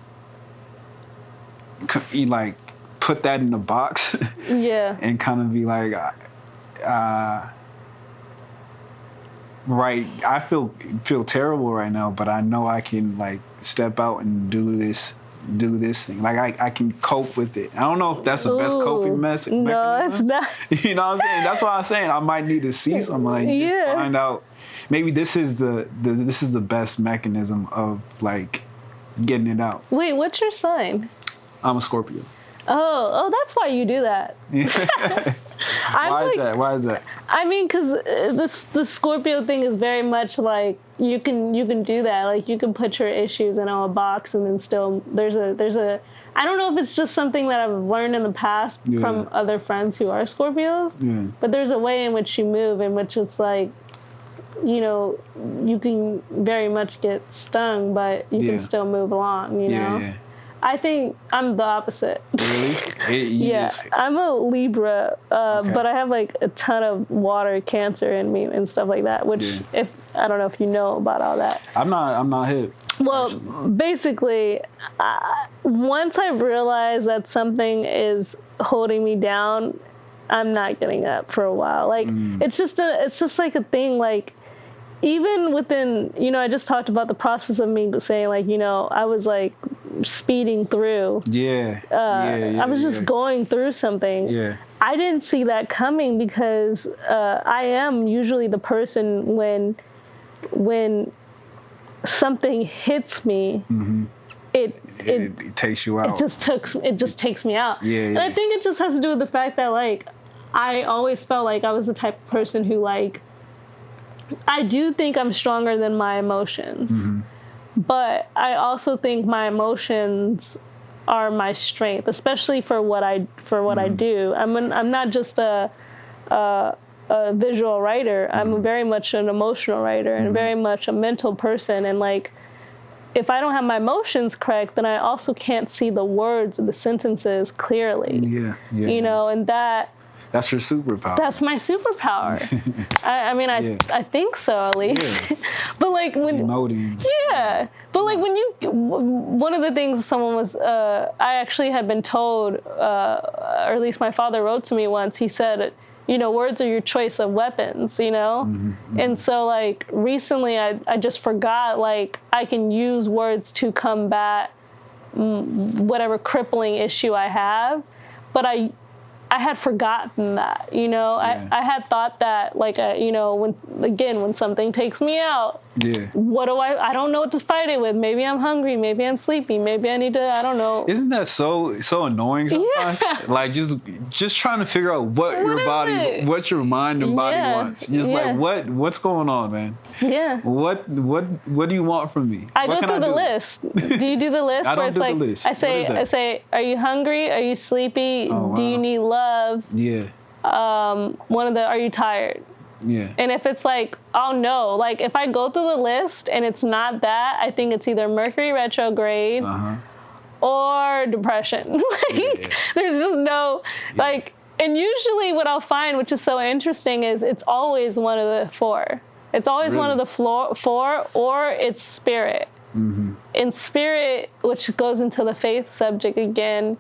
like put that in a box, and kind of be like, right. I feel terrible right now, but I know I can like step out and do this thing. Like I can cope with it. I don't know if that's the best coping mechanism. No, it's not. You know what I'm saying? That's why I'm saying I might need to see somebody and just find out. Maybe this is the best mechanism of like getting it out. Wait, what's your sign? I'm a Scorpio. Oh, that's why you do that. Why is that? I mean, because the Scorpio thing is very much like you can do that. Like you can put your issues in a box, and then still there's a. I don't know if it's just something that I've learned in the past from other friends who are Scorpios. Yeah. But there's a way in which you move, in which it's like, you can very much get stung, but you can still move along. You know. Yeah. I think I'm the opposite. Really? I'm a Libra, but I have like a ton of water cancer in me and stuff like that, which if I don't know if you know about all that. I'm not hip. Well, basically, once I realize that something is holding me down, I'm not getting up for a while. Like it's just like a thing. Like even within, I just talked about the process of me saying like, I was like speeding through. I was just going through something. Yeah. I didn't see that coming because I am usually the person when something hits me, it takes you out. It just takes me out. And I think it just has to do with the fact that like I always felt like I was the type of person who like I do think I'm stronger than my emotions. But I also think my emotions are my strength, especially for what I do. I'm not just a visual writer. I'm very much an emotional writer and very much a mental person. And like, if I don't have my emotions correct, then I also can't see the words or the sentences clearly. And that's your superpower. That's my superpower. I think so, at least. But like when emoting. But like when one of the things someone was I actually had been told, or at least my father wrote to me once. He said, words are your choice of weapons. And so like recently I just forgot like I can use words to combat whatever crippling issue I have, but I had forgotten that, I had thought that like, when something takes me out, what do I don't know what to fight it with. Maybe I'm hungry. Maybe I'm sleepy. Maybe I need to, I don't know. Isn't that so annoying sometimes? Like just trying to figure out what your mind and body wants. Just like, what's going on, man? Yeah. What do you want from me? I go through the list. Do you do the list? I don't do the list. I say, are you hungry? Are you sleepy? Oh, wow. Do you need love? Yeah. Are you tired? Yeah. And if it's like, oh no, like if I go through the list and it's not that, I think it's either Mercury retrograde or depression. There's just no, and usually what I'll find, which is so interesting, is it's always one of the four. It's always one of the four, or it's spirit. And spirit, which goes into the faith subject again,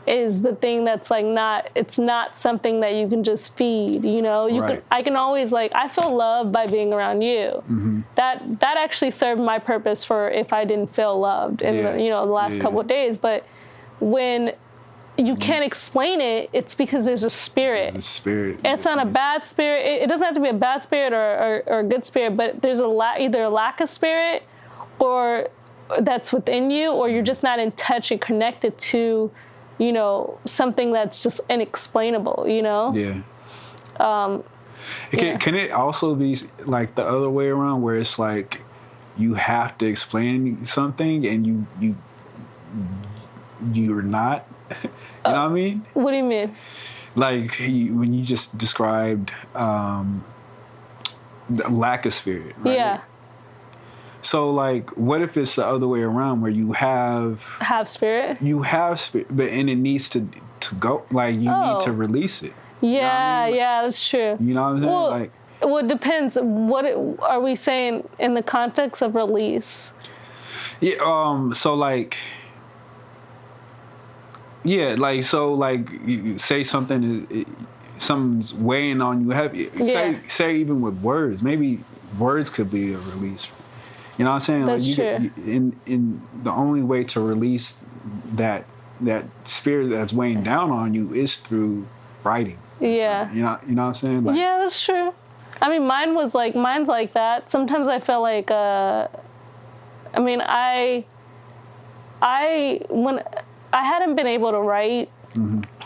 is the thing that's it's not something that you can just feed, I can always I feel loved by being around you. That actually served my purpose for if I didn't feel loved in the last couple of days. But when you can't explain it, it's because there's a spirit. There's a spirit. It's not a bad spirit. It doesn't have to be a bad spirit or a good spirit, but there's either a lack of spirit or that's within you, or you're just not in touch and connected to something that's just inexplainable, Yeah. Can it also be like the other way around, where it's like you have to explain something and you're not? You know what I mean? What do you mean? Like when you just described the lack of spirit, right? Yeah. So what if it's the other way around, where you have spirit? You have spirit, and it needs to go. You need to release it. Yeah, yeah, that's true. You know what I'm saying? Well, it depends. What are we saying in the context of release? Yeah. You say something's weighing on you heavy. Say even with words, maybe words could be a release. You know what I'm saying? That's true. In the only way to release that spirit that's weighing down on you is through writing. Yeah. So, you know what I'm saying? Yeah, that's true. I mean, mine's like that. Sometimes I feel like, when I hadn't been able to write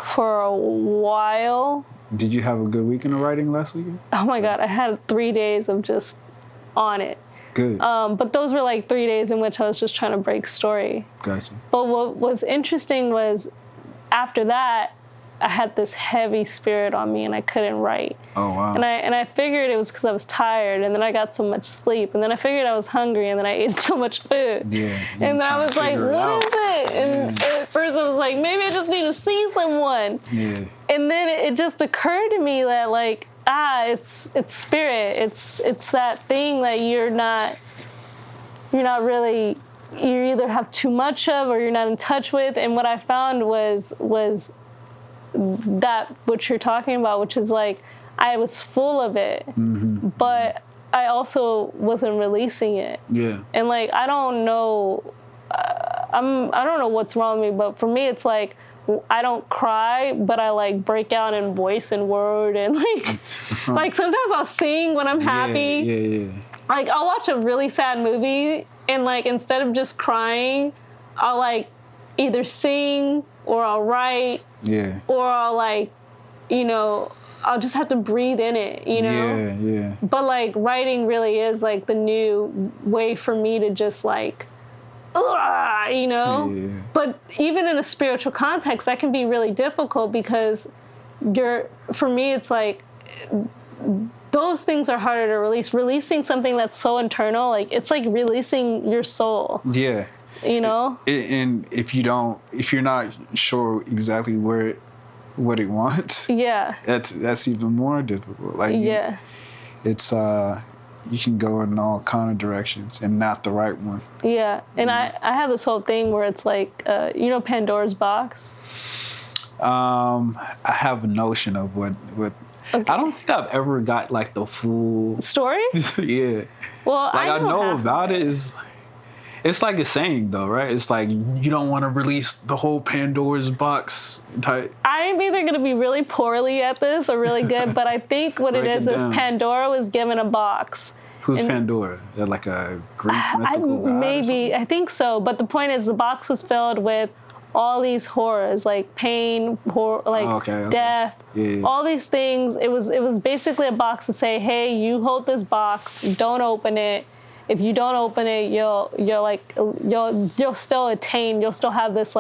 for a while. Did you have a good weekend of writing last weekend? Oh my God, I had 3 days of just on it. Good. But those were 3 days in which I was just trying to break story. Gotcha. But what was interesting was after that, I had this heavy spirit on me and I couldn't write. Oh, wow. And I figured it was because I was tired, and then I got so much sleep, and then I figured I was hungry, and then I ate so much food. Yeah. And then I was like, what is it? And at first I was like, maybe I just need to see someone. Yeah. And then it just occurred to me that it's spirit. It's that thing that you're not really, you either have too much of or you're not in touch with. And what I found was that what you're talking about, which is I was full of it, but I also wasn't releasing it. Yeah. And I don't know, I don't know what's wrong with me, but for me it's I don't cry, but I break out in voice and word, and sometimes I'll sing when I'm happy. Yeah. I'll watch a really sad movie and instead of just crying, I'll either sing or I'll write. Yeah. Or I'll I'll just have to breathe in it, Yeah. But writing really is the new way for me to just Yeah. But even in a spiritual context, that can be really difficult because for me, it's those things are harder to release. Releasing something that's so internal, it's releasing your soul. Yeah. And if you're not sure exactly what it wants, yeah, that's even more difficult. It's you can go in all kind of directions and not the right one. Yeah, and I have this whole thing where it's Pandoras Box. I have a notion of what. Okay. I don't think I've ever got the full story. Yeah. Well, I know about it. It's like a saying, though, right? It's you don't want to release the whole Pandora's Box type. I'm either going to be really poorly at this or really good, but I think what it is Pandora was given a box. Who's Pandora? They're a Greek mythical god? Maybe, I think so. But the point is the box was filled with all these horrors, pain, death, all these things. It was basically a box to say, hey, you hold this box, don't open it. If you don't open it, you'll still attain. You'll still have this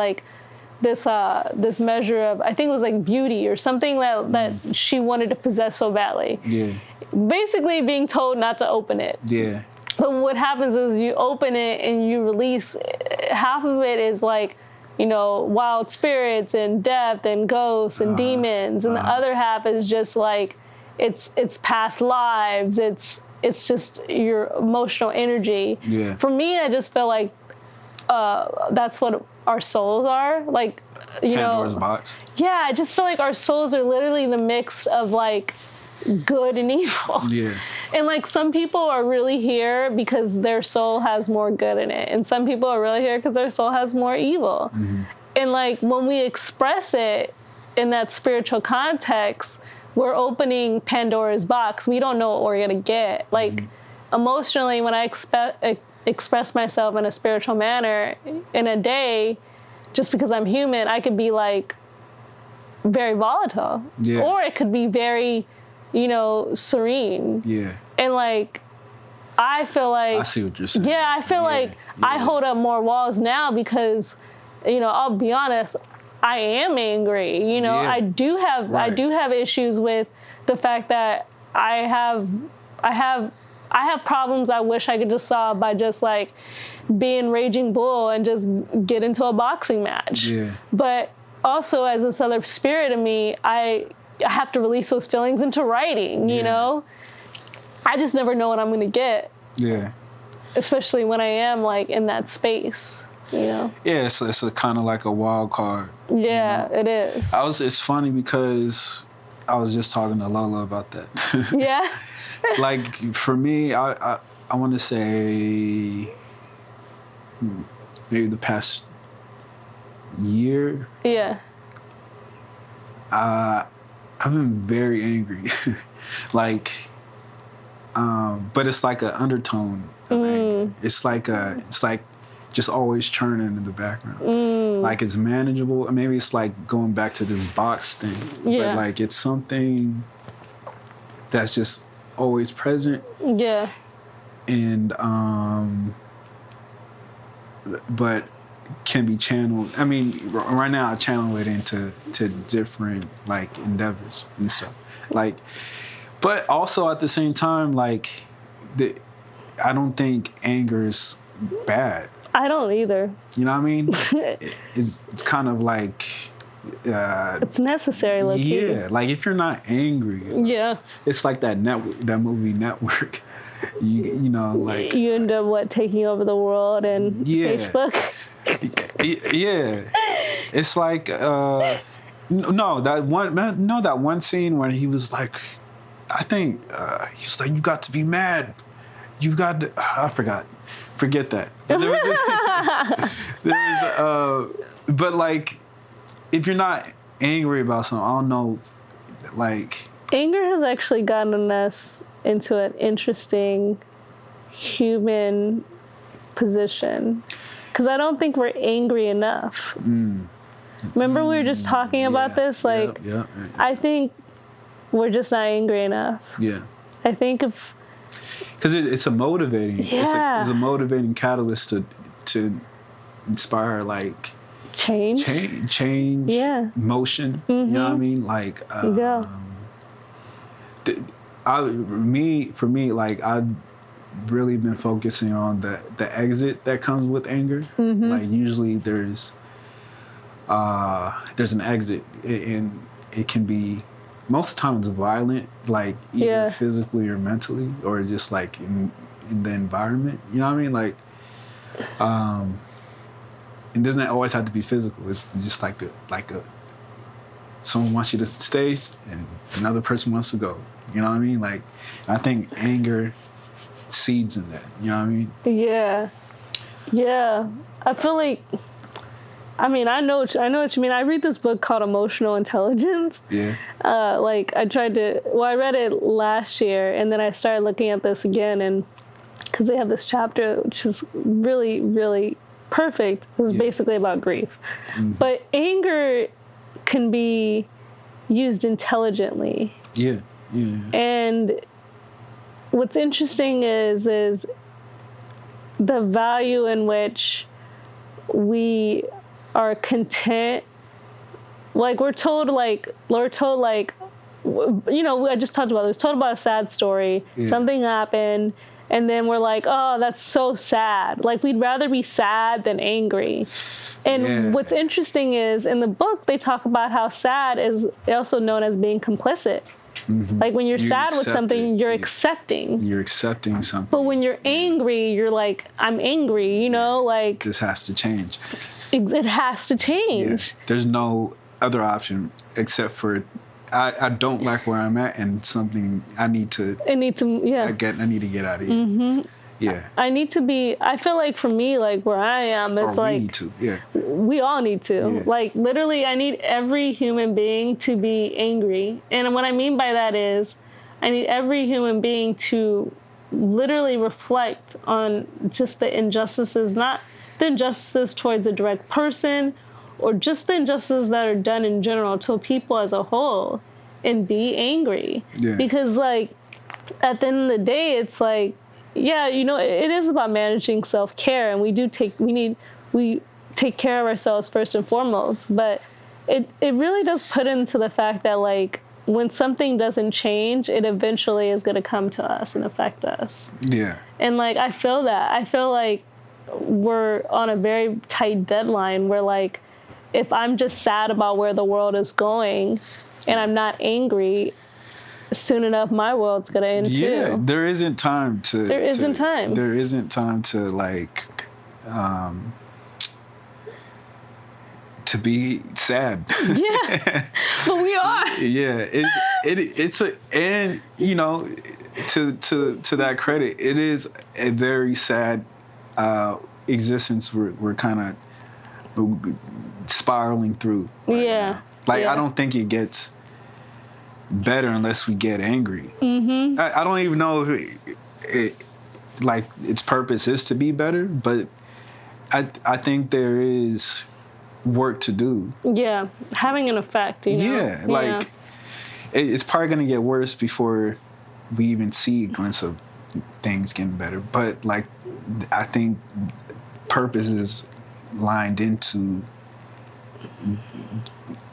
this measure of, I think it was beauty or something that she wanted to possess so badly. Yeah. Basically, being told not to open it. Yeah. But what happens is you open it and you release. Half of it is wild spirits and death and ghosts and demons, and the other half is just like it's past lives. It's just your emotional energy. Yeah. For me, I just feel like that's what our souls are. Like, Pandoras Box. Yeah, I just feel like our souls are literally the mix of like good and evil. Yeah. And like some people are really here because their soul has more good in it, and some people are really here because their soul has more evil. Mm-hmm. And like when we express it in that spiritual context, we're opening Pandora's box. We don't know what we're gonna get. Like emotionally, when I express myself in a spiritual manner in a day, just because I'm human, I could be like very volatile, or it could be very, serene. Yeah. And like, I feel like I see what you're saying. Yeah, I feel like I hold up more walls now because, I'll be honest, I am angry. I do have issues with the fact that I have problems I wish I could just solve by just like being Raging Bull and just get into a boxing match. Yeah. But also, as this other spirit in me, I have to release those feelings into writing, you know? I just never know what I'm going to get. Yeah. Especially when I am like in that space, Yeah, it's a kind of like a wild card. Yeah, it is. It's funny because I was just talking to Lola about that. Yeah. Like for me, I want to say maybe the past year. Yeah. I've been very angry, like, but it's like an undertone of anger. It's like just always churning in the background. Like it's manageable. Maybe it's like going back to this box thing, but like it's something that's just always present. Yeah. And but can be channeled. I mean, right now I channel it into different like endeavors and stuff. Like, but also at the same time, like, I don't think anger is bad. I don't either. You know what I mean? It's kind of like. It's necessary, low key. Yeah, like if you're not angry. It's like that movie Network. You know, like you end up taking over the world and Facebook. Yeah, it's like that one scene where he was like, I think he was like, you got to be mad. You got to, I forget that. But but like, if you're not angry about something, I don't know, like. Anger has actually gotten us into an interesting human position. Because I don't think we're angry enough. Remember we were just talking about this? Like, I think we're just not angry enough. Yeah. I think if... Because it's a motivating... It's a motivating catalyst to inspire, like... Change. Yeah. Motion. You know what I mean? Like... For me, like, I've really been focusing on the exit that comes with anger. Like, usually there's an exit, and it can be, most of the time it's violent, like either physically or mentally, or just like in the environment. You know what I mean? Like, it doesn't always have to be physical. It's just like a someone wants you to stay and another person wants to go. You know what I mean? Like, I think anger seeds in that. You know what I mean? Yeah. I feel like, I mean, I know what you mean. I read this book called Emotional Intelligence. Yeah. Like I read it last year, and then I started looking at this again, and because they have this chapter which is really, really perfect. It was basically about grief. But anger can be used intelligently. Yeah. And what's interesting is the value in which we are content. Like we're told I just talked about it. We're told about a sad story. Something happened, And then we're like, oh, that's so sad. Like, we'd rather be sad than angry. And what's interesting is in the book, they talk about how sad is also known as being complicit. Like, when you're sad with something, you're accepting. You're accepting something. But when you're angry, you're like, I'm angry, you know, like. This has to change. It has to change. Yeah. There's no other option except for I don't like where I'm at, and something I need to get out of here. Yeah. I feel like for me, like where I am, it's like. We need to, yeah. We all need to. Yeah. Like, literally, I need every human being to be angry. And what I mean by that is, I need every human being to literally reflect on just the injustices, not the injustices towards a direct person, or just the injustices that are done in general to people as a whole, and be angry. Yeah. Because, like, at the end of the day, it's like, yeah, you know, it is about managing self-care, and we take care of ourselves first and foremost. But it really does put into the fact that, like, when something doesn't change, it eventually is going to come to us and affect us. Yeah. And, like, I feel that. I feel like we're on a very tight deadline where, like, if I'm just sad about where the world is going and I'm not angry, soon enough my world's going to end too. Yeah, there isn't time to like to be sad. Yeah. But we are. Yeah, it's and you know, to that credit, it is a very sad existence we're kind of spiraling through right now. Like, I don't think it gets better unless we get angry. I don't even know if like its purpose is to be better, but I think there is work to do. Yeah, having an effect, you know? Yeah, like it's probably going to get worse before we even see a glimpse of things getting better. But, like, I think purpose is lined into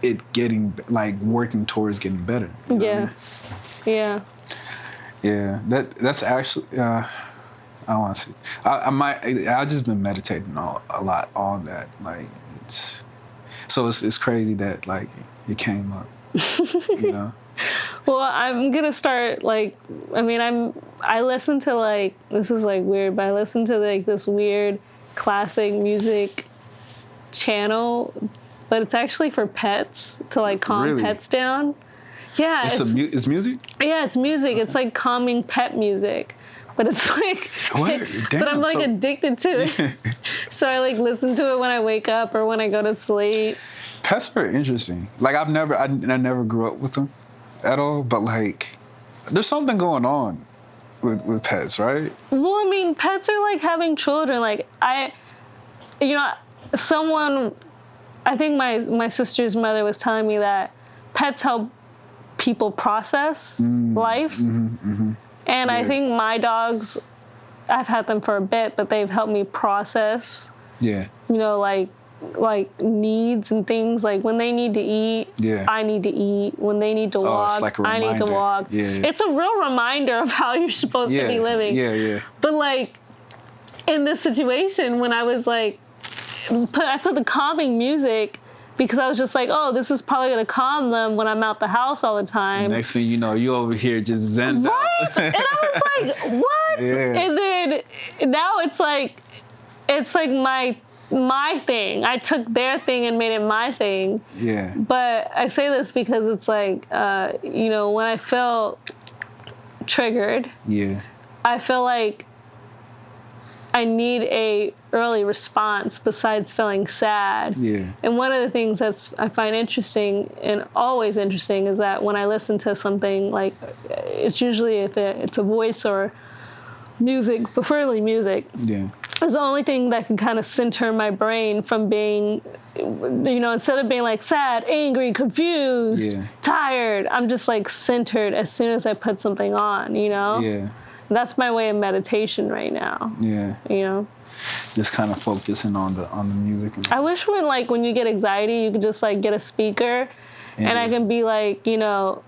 it getting, like, working towards getting better. You know what I mean? Yeah. Yeah, that's actually, I want to say, I've just been meditating a lot on that. Like, it's crazy that, like, it came up, you know? Well, I'm going to start, like, I mean, I listen to, like, this is, like, weird, but I listen to, like, this weird classic music channel, but it's actually for pets, to, like, calm pets down. Yeah. It's music? Yeah, it's music. Okay. It's, like, calming pet music. But it's, like, but I'm, like, addicted to it. So I, like, listen to it when I wake up or when I go to sleep. Pets are interesting. Like, I never grew up with them at all, but, like, there's something going on with pets, right? Well, I mean, pets are like having children. Like, I think my sister's mother was telling me that pets help people process life. And I think my dogs, I've had them for a bit, but they've helped me process, you know, like needs and things. Like, when they need to eat, I need to eat. When they need to walk, like, I need to walk. It's a real reminder of how you're supposed to be living. But, like, in this situation, when I was, like, I put the calming music because I was just like, oh, this is probably going to calm them when I'm out the house all the time. Next thing you know, you over here just zen out. Right? And I was like, what? And then now it's like my thing. I took their thing and made it my thing. Yeah. But I say this because it's like, you know, when I feel triggered, I feel like I need a early response besides feeling sad. And one of the things I find interesting and always interesting is that when I listen to something, like, it's usually if it's a voice or music, preferably music. It's the only thing that can kind of center my brain from being, you know, instead of being like sad, angry, confused, tired, I'm just, like, centered as soon as I put something on, you know? That's my way of meditation right now. You know? Just kind of focusing on the music. I wish when you get anxiety, you could just, like, get a speaker and I can be like, you know,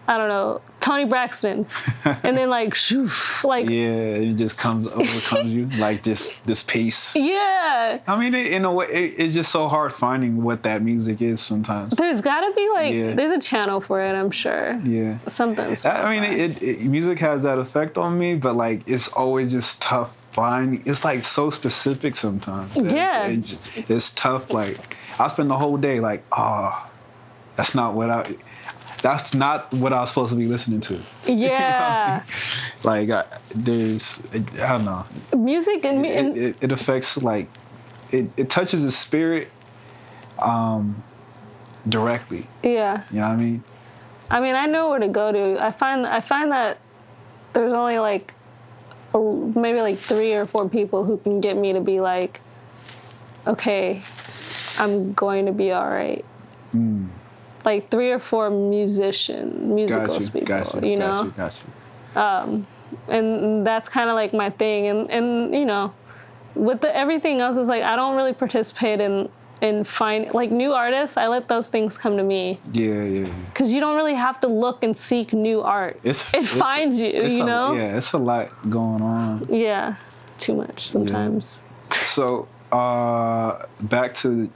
I don't know, Tony Braxton, and then like, shoo, like Yeah, it just overcomes you like this pace. yeah. I mean, in a way, it's just so hard finding what that music is sometimes. There's gotta be like, Yeah. there's a channel for it, I'm sure. Yeah. Something's. I mean, music has that effect on me, but like it's always just tough finding. It's like so specific sometimes. Yeah. It's tough. Like I'll spend the whole day like, that's not what I was supposed to be listening to. Yeah. Like I don't know. Music and It affects like it touches the spirit directly. yeah. You know what I mean? I mean, I know where to go to. I find that there's only like maybe like 3 or 4 people who can get me to be like, okay, I'm going to be all right. Like 3 or 4 musical people, you know? Got you. And that's kind of like my thing. And you know, with everything else is like, I don't really participate in find like new artists. I let those things come to me. Yeah. Because you don't really have to look and seek new art. It finds you, you know? Yeah, it's a lot going on. Yeah, too much sometimes. Yeah. So, back to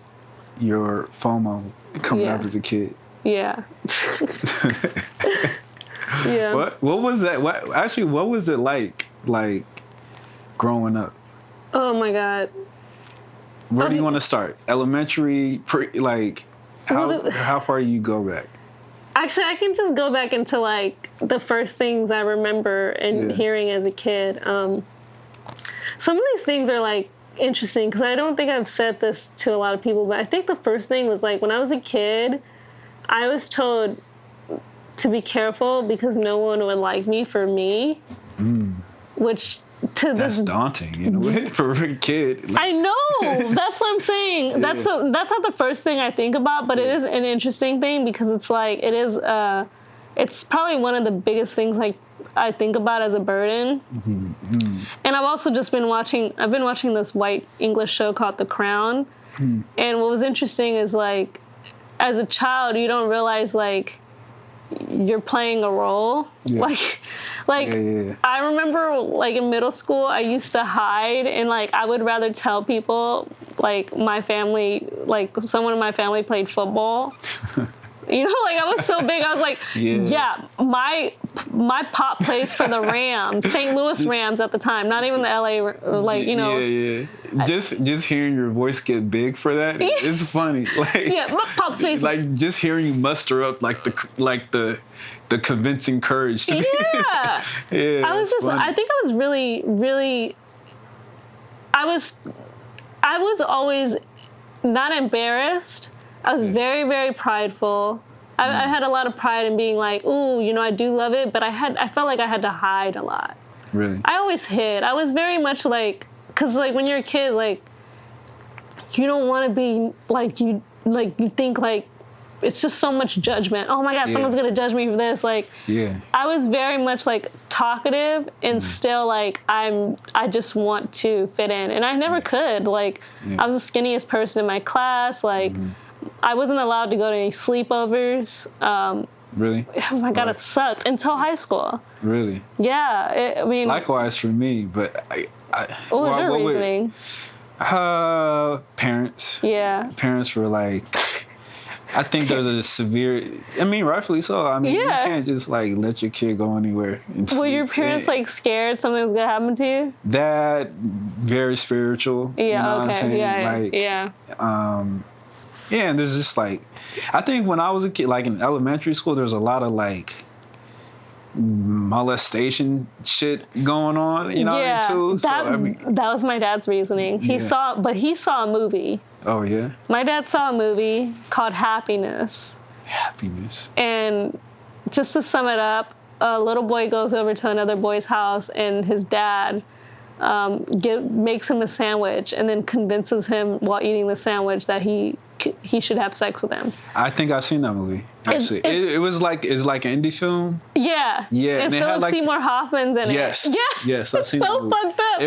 your FOMO coming up as a kid. Yeah. Yeah. What was that? What was it like growing up? Oh my God. Where do you want to start? Elementary, how far do you go back? Actually, I can just go back into like the first things I remember and hearing as a kid. Some of these things are like interesting because I don't think I've said this to a lot of people, but I think the first thing was like when I was a kid, I was told to be careful because no one would like me for me, which that's daunting, you know, for a kid. I know. That's what I'm saying. Yeah. That's not the first thing I think about, but it is an interesting thing because it's like it's probably one of the biggest things like I think about as a burden. And I've also just been watching this white English show called The Crown. And what was interesting is like as a child you don't realize like you're playing a role. I remember like in middle school I used to hide and like I would rather tell people like my family, like someone in my family played football. You know, like I was so big, I was like, my pop plays for the Rams, St. Louis Rams at the time, not even the LA, like, you know. Yeah. Just hearing your voice get big for that, it's funny. Like, my pop's face. Like just hearing you muster up like the convincing courage to be. Yeah. I think I was really, really, I was always not embarrassed. I was very, very prideful. I had a lot of pride in being like, ooh, you know, I do love it, but I felt like I had to hide a lot. Really? I always hid. I was very much like, because like when you're a kid, like you don't want to be like you think like it's just so much judgment. Oh my God, someone's gonna judge me for this. Like, I was very much like talkative and still like I just want to fit in, and I never could. Like, I was the skinniest person in my class. Like, I wasn't allowed to go to any sleepovers. Really? Oh my God, it sucked until high school. Really? Yeah, I mean. Likewise for me, but what was your reasoning? Parents. Yeah. Parents were like, I think there's a severe, I mean, rightfully so. I mean, you can't just like let your kid go anywhere. Were your parents like scared something was gonna happen to you? That very spiritual. Yeah. You know Okay. what I'm saying? Yeah. Like, yeah, and there's just like, I think when I was a kid, like in elementary school, there's a lot of like molestation shit going on, you know, too. That was my dad's reasoning. He saw a movie. Oh yeah. My dad saw a movie called Happiness. Happiness. And just to sum it up, a little boy goes over to another boy's house, and his dad makes him a sandwich, and then convinces him while eating the sandwich that he should have sex with him. I think I've seen that movie. Actually, it was like it's like an indie film. Yeah. Yeah, And and it Philip had, like, Seymour Hoffman's in Yes. it. Yeah. Yes, I've seen so that movie. fucked up.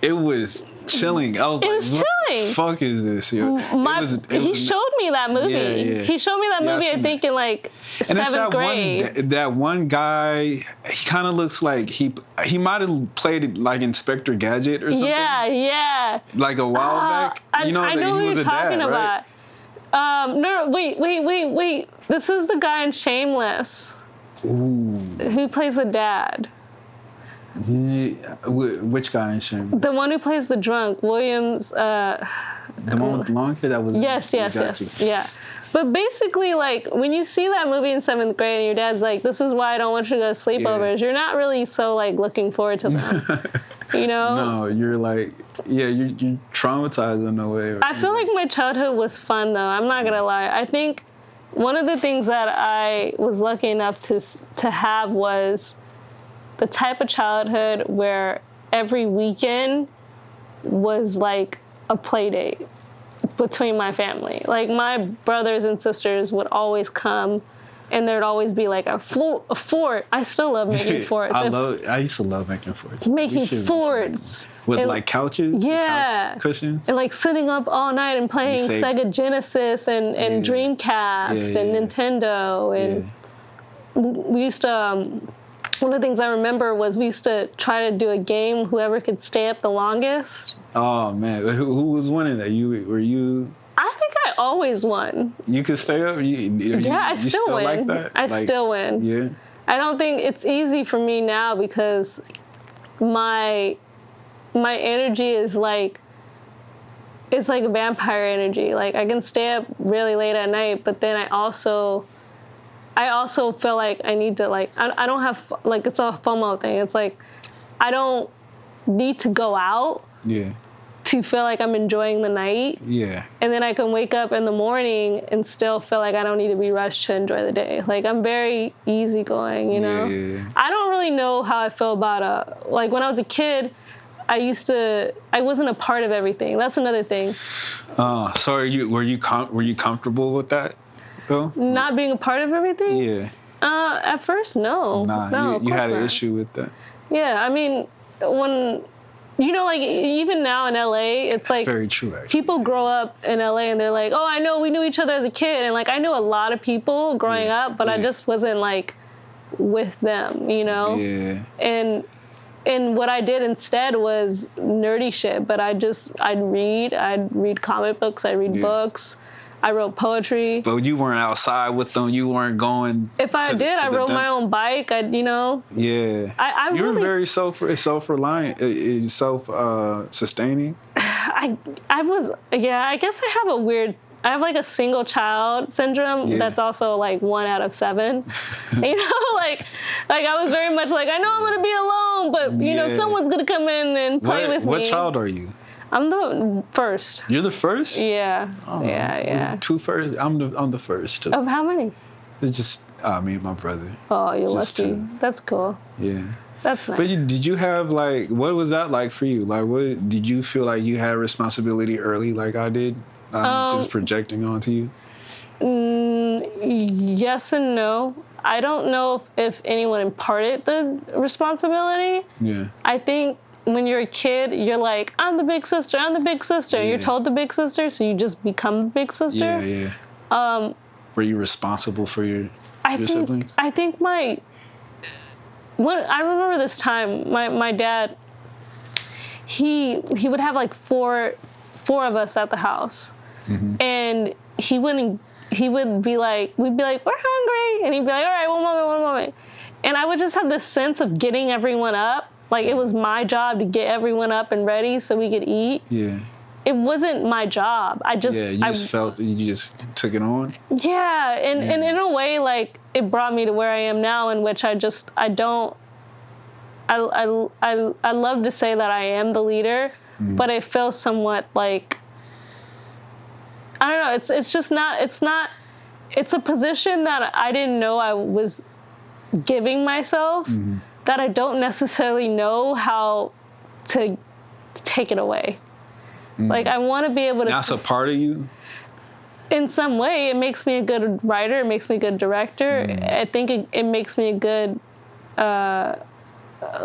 It was chilling. I was It like, was what chilling. the fuck is this? Yo? He showed me that movie. Yeah, yeah. He showed me that Yeah, I've movie, I seen think, in like and it's 7th grade. that one guy. He kind of looks like he might have played like Inspector Gadget or something. Yeah. Like a while back. You know I that know he who was you're a dad, talking right? about. No, wait. This is the guy in Shameless. Ooh. Who plays the dad? Yeah, which guy in Shameless? The one who plays the drunk, Williams. The one with the long hair that was. Yes. Yeah. But basically, like, when you see that movie in 7th grade and your dad's like, this is why I don't want you to go to sleepovers, you're not really so, like, looking forward to them. You know? No, you're like, yeah, you're traumatized in a way. I feel like my childhood was fun, though. I'm not going to lie. I think one of the things that I was lucky enough to have was the type of childhood where every weekend was like a play date between my family. Like, my brothers and sisters would always come, and there'd always be like a fort. I still love making forts. I used to love making forts. Making forts. With and, like couches? Yeah. Couch cushions? And like sitting up all night and playing Sega Genesis and Dreamcast and Nintendo. And we used to, one of the things I remember was we used to try to do a game, whoever could stay up the longest. Oh man, who was winning that? Were you? I think I always won. You could stay up. I still win. Like that? I still win. Yeah. I don't think it's easy for me now because my energy is like, it's like a vampire energy. Like, I can stay up really late at night, but then I also feel like I need to, like, I don't have, like, it's a FOMO thing. It's like, I don't need to go out. Yeah. To feel like I'm enjoying the night. Yeah. And then I can wake up in the morning and still feel like I don't need to be rushed to enjoy the day. Like, I'm very easygoing, you know? Yeah. I don't really know how I feel about, like, when I was a kid, I wasn't a part of everything. That's another thing. So were you comfortable with that, though? Not being a part of everything? Yeah. At first, no. Nah, you had an issue with that. Yeah, I mean, when... You know, like, even now in LA, it's like... That's very true, actually. People grow up in LA and they're like, oh, I know, we knew each other as a kid. And, like, I knew a lot of people growing up, but I just wasn't, like, with them, you know? Yeah. And what I did instead was nerdy shit. But I'd read comic books, I'd read books. I wrote poetry. But you weren't outside with them. You weren't going. If I did, I rode my own bike. You know. Yeah. You were very self-reliant, self-sustaining. I was. Yeah. I guess I have like a single child syndrome. That's also like 1 out of 7. You know, like I was very much like, I know I'm gonna be alone, but you know, someone's gonna come in and play with me. What child are you? I'm the first. You're the first? Yeah. Oh, yeah. 2 first. I'm the first. Of how many? It's just me and my brother. Oh, you're just lucky. 2. That's cool. Yeah. That's nice. But did you have, like, what was that like for you? Like, what did you feel like you had responsibility early, like I did? Just projecting onto you. Yes and no. I don't know if anyone imparted the responsibility. Yeah. I think when you're a kid, you're like, I'm the big sister. Yeah. You're told the big sister, so you just become the big sister. Yeah. Were you responsible for your siblings? I think I remember this time, my dad, he would have like four of us at the house. Mm-hmm. And he would be like, we'd be like, we're hungry. And he'd be like, all right, one moment. And I would just have this sense of getting everyone up. Like, it was my job to get everyone up and ready so we could eat. Yeah. It wasn't my job. I just felt that you just took it on. Yeah, and in a way, like, it brought me to where I am now, in which I love to say that I am the leader, but it feels somewhat like, I don't know. It's a position that I didn't know I was giving myself. Mm-hmm. That I don't necessarily know how to take it away. Like, I want to be able to... That's a part of you? in some way, it makes me a good writer. It makes me a good director. I think it makes me a good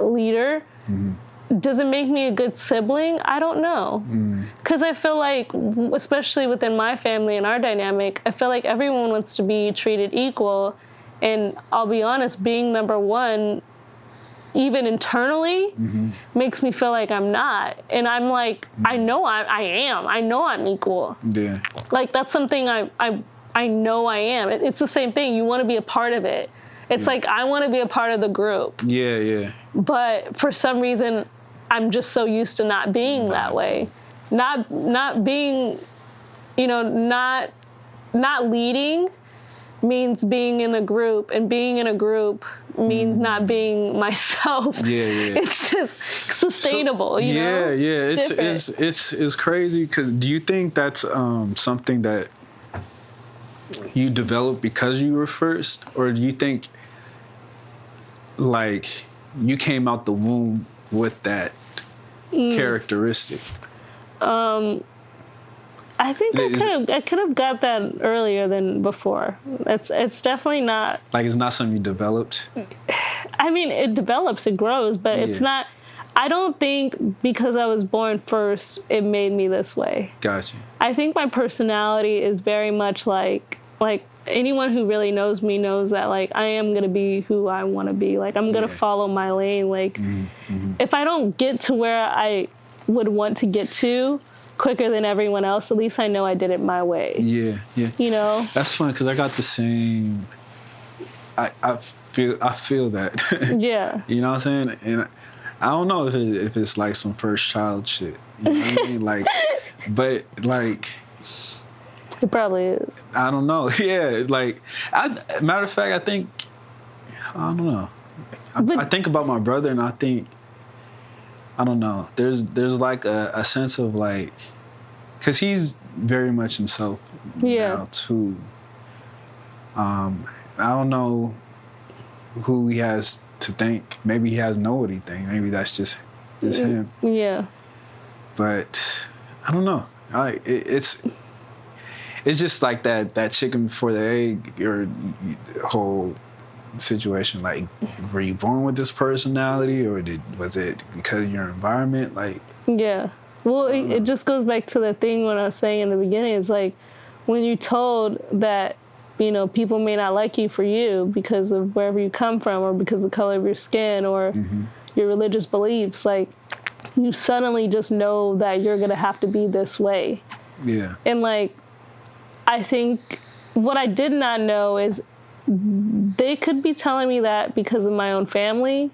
leader. Does it make me a good sibling? I don't know. Because I feel like, especially within my family and our dynamic, I feel like everyone wants to be treated equal. And I'll be honest, being number one, even internally, makes me feel like I'm not. And I'm like, I know I am. I know I'm equal. Yeah. Like, that's something I know I am. It's the same thing. You want to be a part of it. It's like, I want to be a part of the group. Yeah, yeah. But for some reason, I'm just so used to not being that way. Not being, not leading means being in a group, and being in a group means not being myself. Yeah, yeah. It's just sustainable, you know? Yeah, yeah. It's crazy, because do you think that's something that you developed because you were first, or do you think like you came out the womb with that characteristic? I think I could have got that earlier than before. It's definitely not. Like, it's not something you developed? I mean, it develops, it grows, but it's not. I don't think because I was born first, it made me this way. Gotcha. I think my personality is very much like anyone who really knows me knows that, like, I am going to be who I want to be. Like, I'm going to follow my lane. Like, if I don't get to where I would want to get to quicker than everyone else, at least I know I did it my way. Yeah, yeah. You know? That's fun, because I got the same. I feel that. Yeah. You know what I'm saying? And I don't know if it's like some first child shit. You know what I mean? Like, but like. It probably is. I don't know. Yeah, like, matter of fact, I think, I don't know. I think about my brother, and I think, I don't know. There's like a sense of like, because he's very much himself now too. I don't know who he has to thank. Maybe he has nobody to thank. Maybe that's just him. Yeah. But I don't know. It's just like that chicken before the egg, or the whole situation. Like, were you born with this personality, or was it because of your environment? Like, yeah. Well, it just goes back to the thing when I was saying in the beginning. It's like, when you're told that, people may not like you for you because of wherever you come from, or because of the color of your skin, or your religious beliefs, like, you suddenly just know that you're gonna have to be this way. Yeah. And like, I think what I did not know is they could be telling me that because of my own family.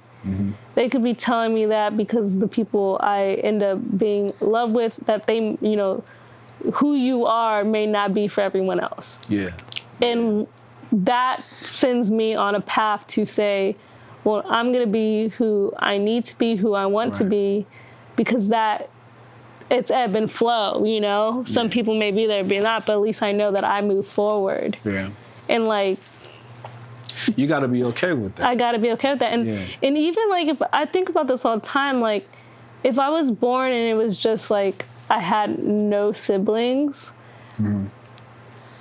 They could be telling me that because the people I end up being in love with, that they, who you are may not be for everyone else. Yeah. And that sends me on a path to say, well, I'm going to be who I need to be, who I want to be, because it's ebb and flow, Some people may be there, be not, but at least I know that I move forward. Yeah. And like, you got to be okay with that. I got to be okay with that. And and even like, if I think about this all the time, like, if I was born and it was just like I had no siblings,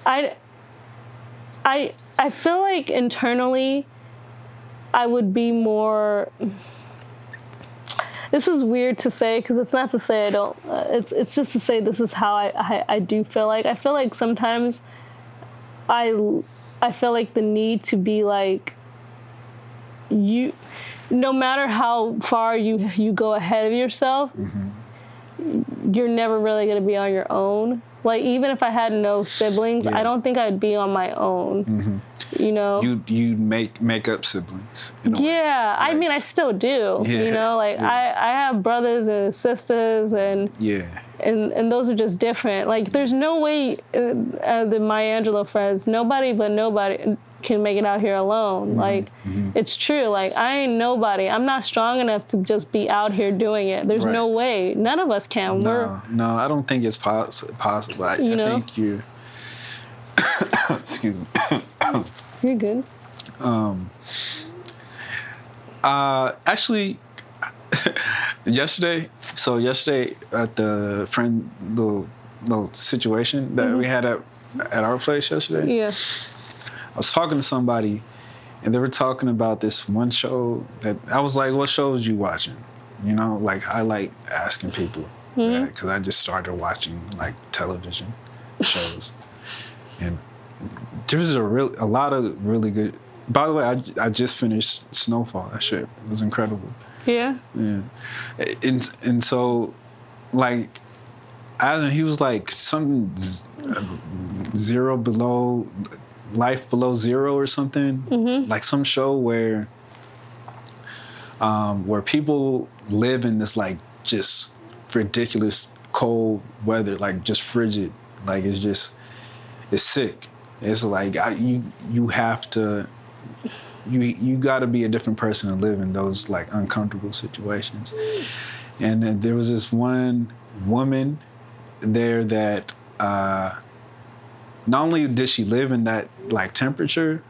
I feel like internally I would be more. This is weird to say, because it's not to say I don't. It's just to say this is how I do feel like. I feel like sometimes I feel like the need to be like, you, no matter how far you go ahead of yourself, you're never really going to be on your own. Like, even if I had no siblings, I don't think I'd be on my own. You'd make up siblings. Yeah, I mean, I still do. I have brothers and sisters, and and those are just different. Like, there's no way the Maya Angelou phrase, nobody can make it out here alone. Like, it's true. Like, I ain't nobody. I'm not strong enough to just be out here doing it. There's no way. None of us can. No, I don't think it's possible. I think you're. Excuse me. You're good. Actually, yesterday at the little situation that we had at at our place yesterday? Yeah. I was talking to somebody, and they were talking about this one show that I was like, "What shows you watching?" You know, like I like asking people that because I just started watching like television shows, and there's a lot of really good. By the way, I just finished Snowfall. That shit was incredible. Yeah. Yeah, and so like. He was like something zero below, life below zero or something. Like some show where people live in this like just ridiculous cold weather, like just frigid. Like it's sick. It's like you have to, you got to be a different person to live in those like uncomfortable situations. And then there was this one woman there that not only did she live in that like temperature,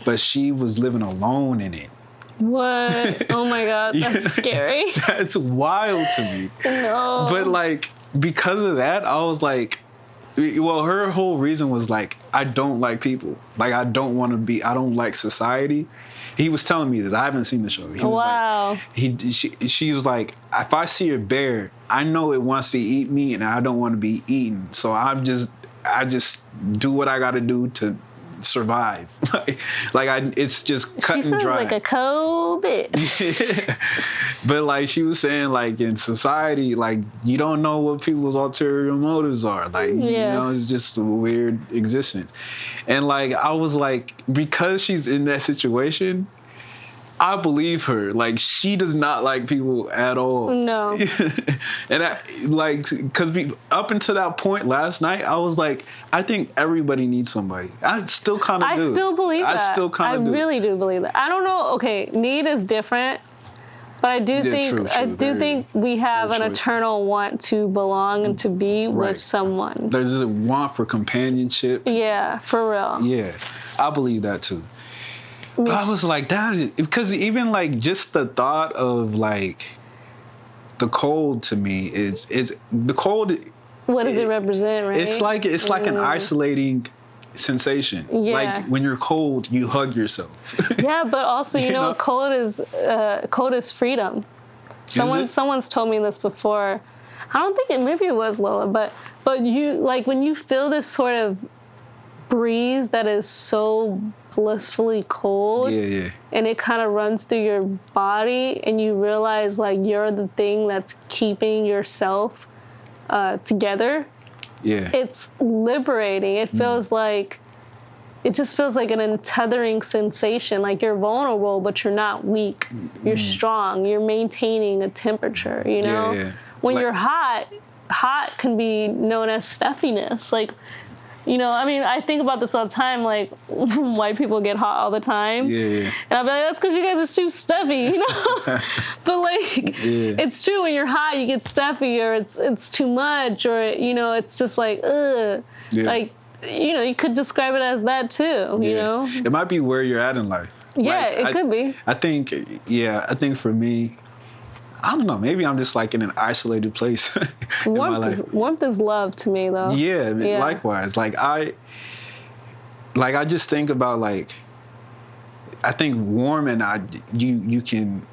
but she was living alone in it. What? Oh my God, that's scary. That's wild to me. No. But like because of that, I was like, well, her whole reason was like, I don't like people. Like I don't like society. He was telling me this. I haven't seen the show. He was wow. Like, she was like, if I see a bear, I know it wants to eat me, and I don't want to be eaten. So I just do what I got to do to survive. It's just cut and dry. She sounds like a cold bitch. But like she was saying, like in society, like you don't know what people's ulterior motives are. Like you know, it's just a weird existence. And like I was like, because she's in that situation, I believe her. Like she does not like people at all. No. And because up until that point last night, I was like, I think everybody needs somebody. I still kind of do. I still believe that. I still kind of do. I really do believe that. I don't know. Okay, need is different, but I do think we have an eternal want to belong and to be with someone. There's a want for companionship. Yeah, for real. Yeah, I believe that too. But I was like, because even like just the thought of like the cold to me is the cold. What does it represent, right? It's like an isolating sensation. Yeah. Like when you're cold, you hug yourself. Yeah, but also you know cold is freedom. Someone's told me this before. I don't think maybe it was Lola, but you like when you feel this sort of breeze that is so blissfully cold, and it kind of runs through your body, and you realize like you're the thing that's keeping yourself together. Yeah, it's liberating. It feels like it just feels like an untethering sensation. Like you're vulnerable, but you're not weak. You're strong. You're maintaining a temperature. You know, when you're hot can be known as stuffiness. Like. You know, I mean, I think about this all the time, like, white people get hot all the time. Yeah. And I'll be like, that's because you guys are too stuffy, you know? But, like, it's true. When you're hot, you get stuffy, or it's too much, or, you know, it's just like, ugh. Yeah. Like, you know, you could describe it as that, too, you know? It might be where you're at in life. Yeah, it could be. I think for me, I don't know. Maybe I'm just like in an isolated place in my life. Warmth is love to me, though. Yeah, likewise. Like I just think about like, I think warm and you can,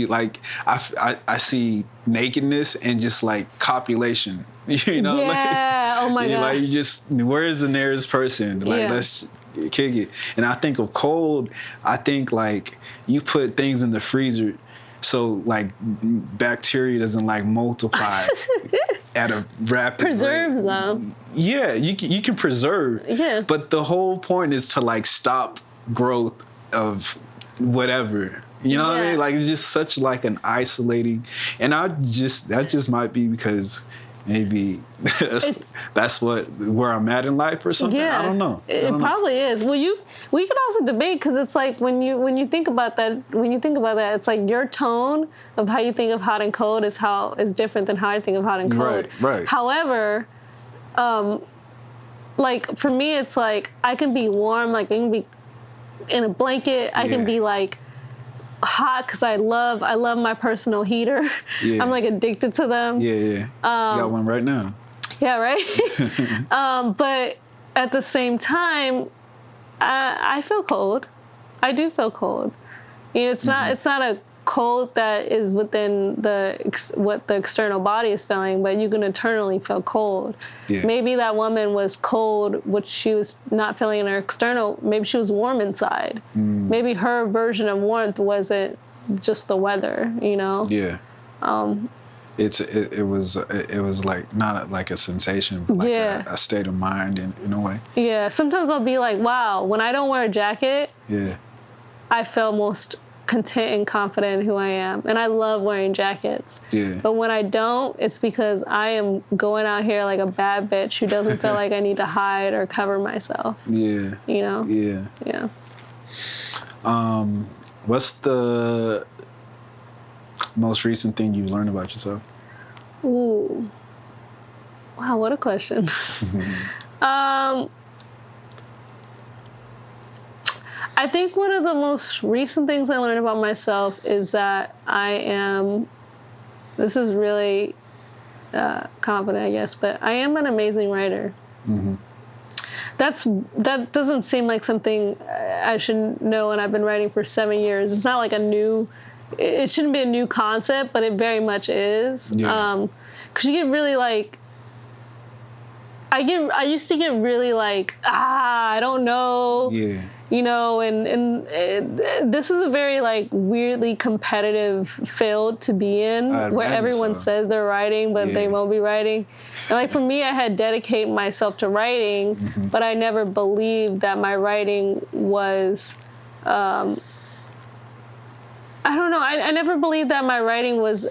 like I see nakedness and just like copulation. You know? Yeah. Like, oh my God. Like you just, where's the nearest person? Like let's kick it. And I think of cold. I think like you put things in the freezer. So like bacteria doesn't like multiply at a rapid preserve rate. Them. Yeah, you can preserve. Yeah. But the whole point is to like stop growth of whatever. You know what I mean? Like it's just such like an isolating, and that just might be because maybe that's where I'm at in life or something. Yeah, I don't know. It probably is. Well, we could also debate because it's like when you think about that, it's like your tone of how you think of hot and cold is different than how I think of hot and cold. Right. However, like for me, it's like I can be warm, like I can be in a blanket. I can be like hot because I love my personal heater. Yeah. I'm like addicted to them. Yeah. You got one right now. Yeah, right. But at the same time, I feel cold. I do feel cold. You know, it's not a cold that is within what the external body is feeling, but you can internally feel cold. Yeah. Maybe that woman was cold, which she was not feeling in her external. Maybe she was warm inside. Maybe her version of warmth wasn't just the weather, you know? Yeah. It was like not like a sensation, but like a state of mind in a way. Yeah. Sometimes I'll be like, wow, when I don't wear a jacket, I feel most content and confident in who I am. And I love wearing jackets. Yeah. But when I don't, it's because I am going out here like a bad bitch who doesn't feel like I need to hide or cover myself. Yeah. You know? Yeah. Yeah. What's the most recent thing you've learned about yourself? Ooh. Wow, what a question. I think one of the most recent things I learned about myself is that this is really confident, I guess, but I am an amazing writer. That doesn't seem like something I should know, and I've been writing for 7 years. It's not like it shouldn't be a new concept, but it very much is. Yeah. 'Cause you get really like, I used to get really like, I don't know. Yeah. You know, and this is a very like weirdly competitive field to be in, where everyone says they're writing, but they won't be writing. And like for me, I had dedicated myself to writing, but I never believed that my writing was, I don't know. I never believed that my writing was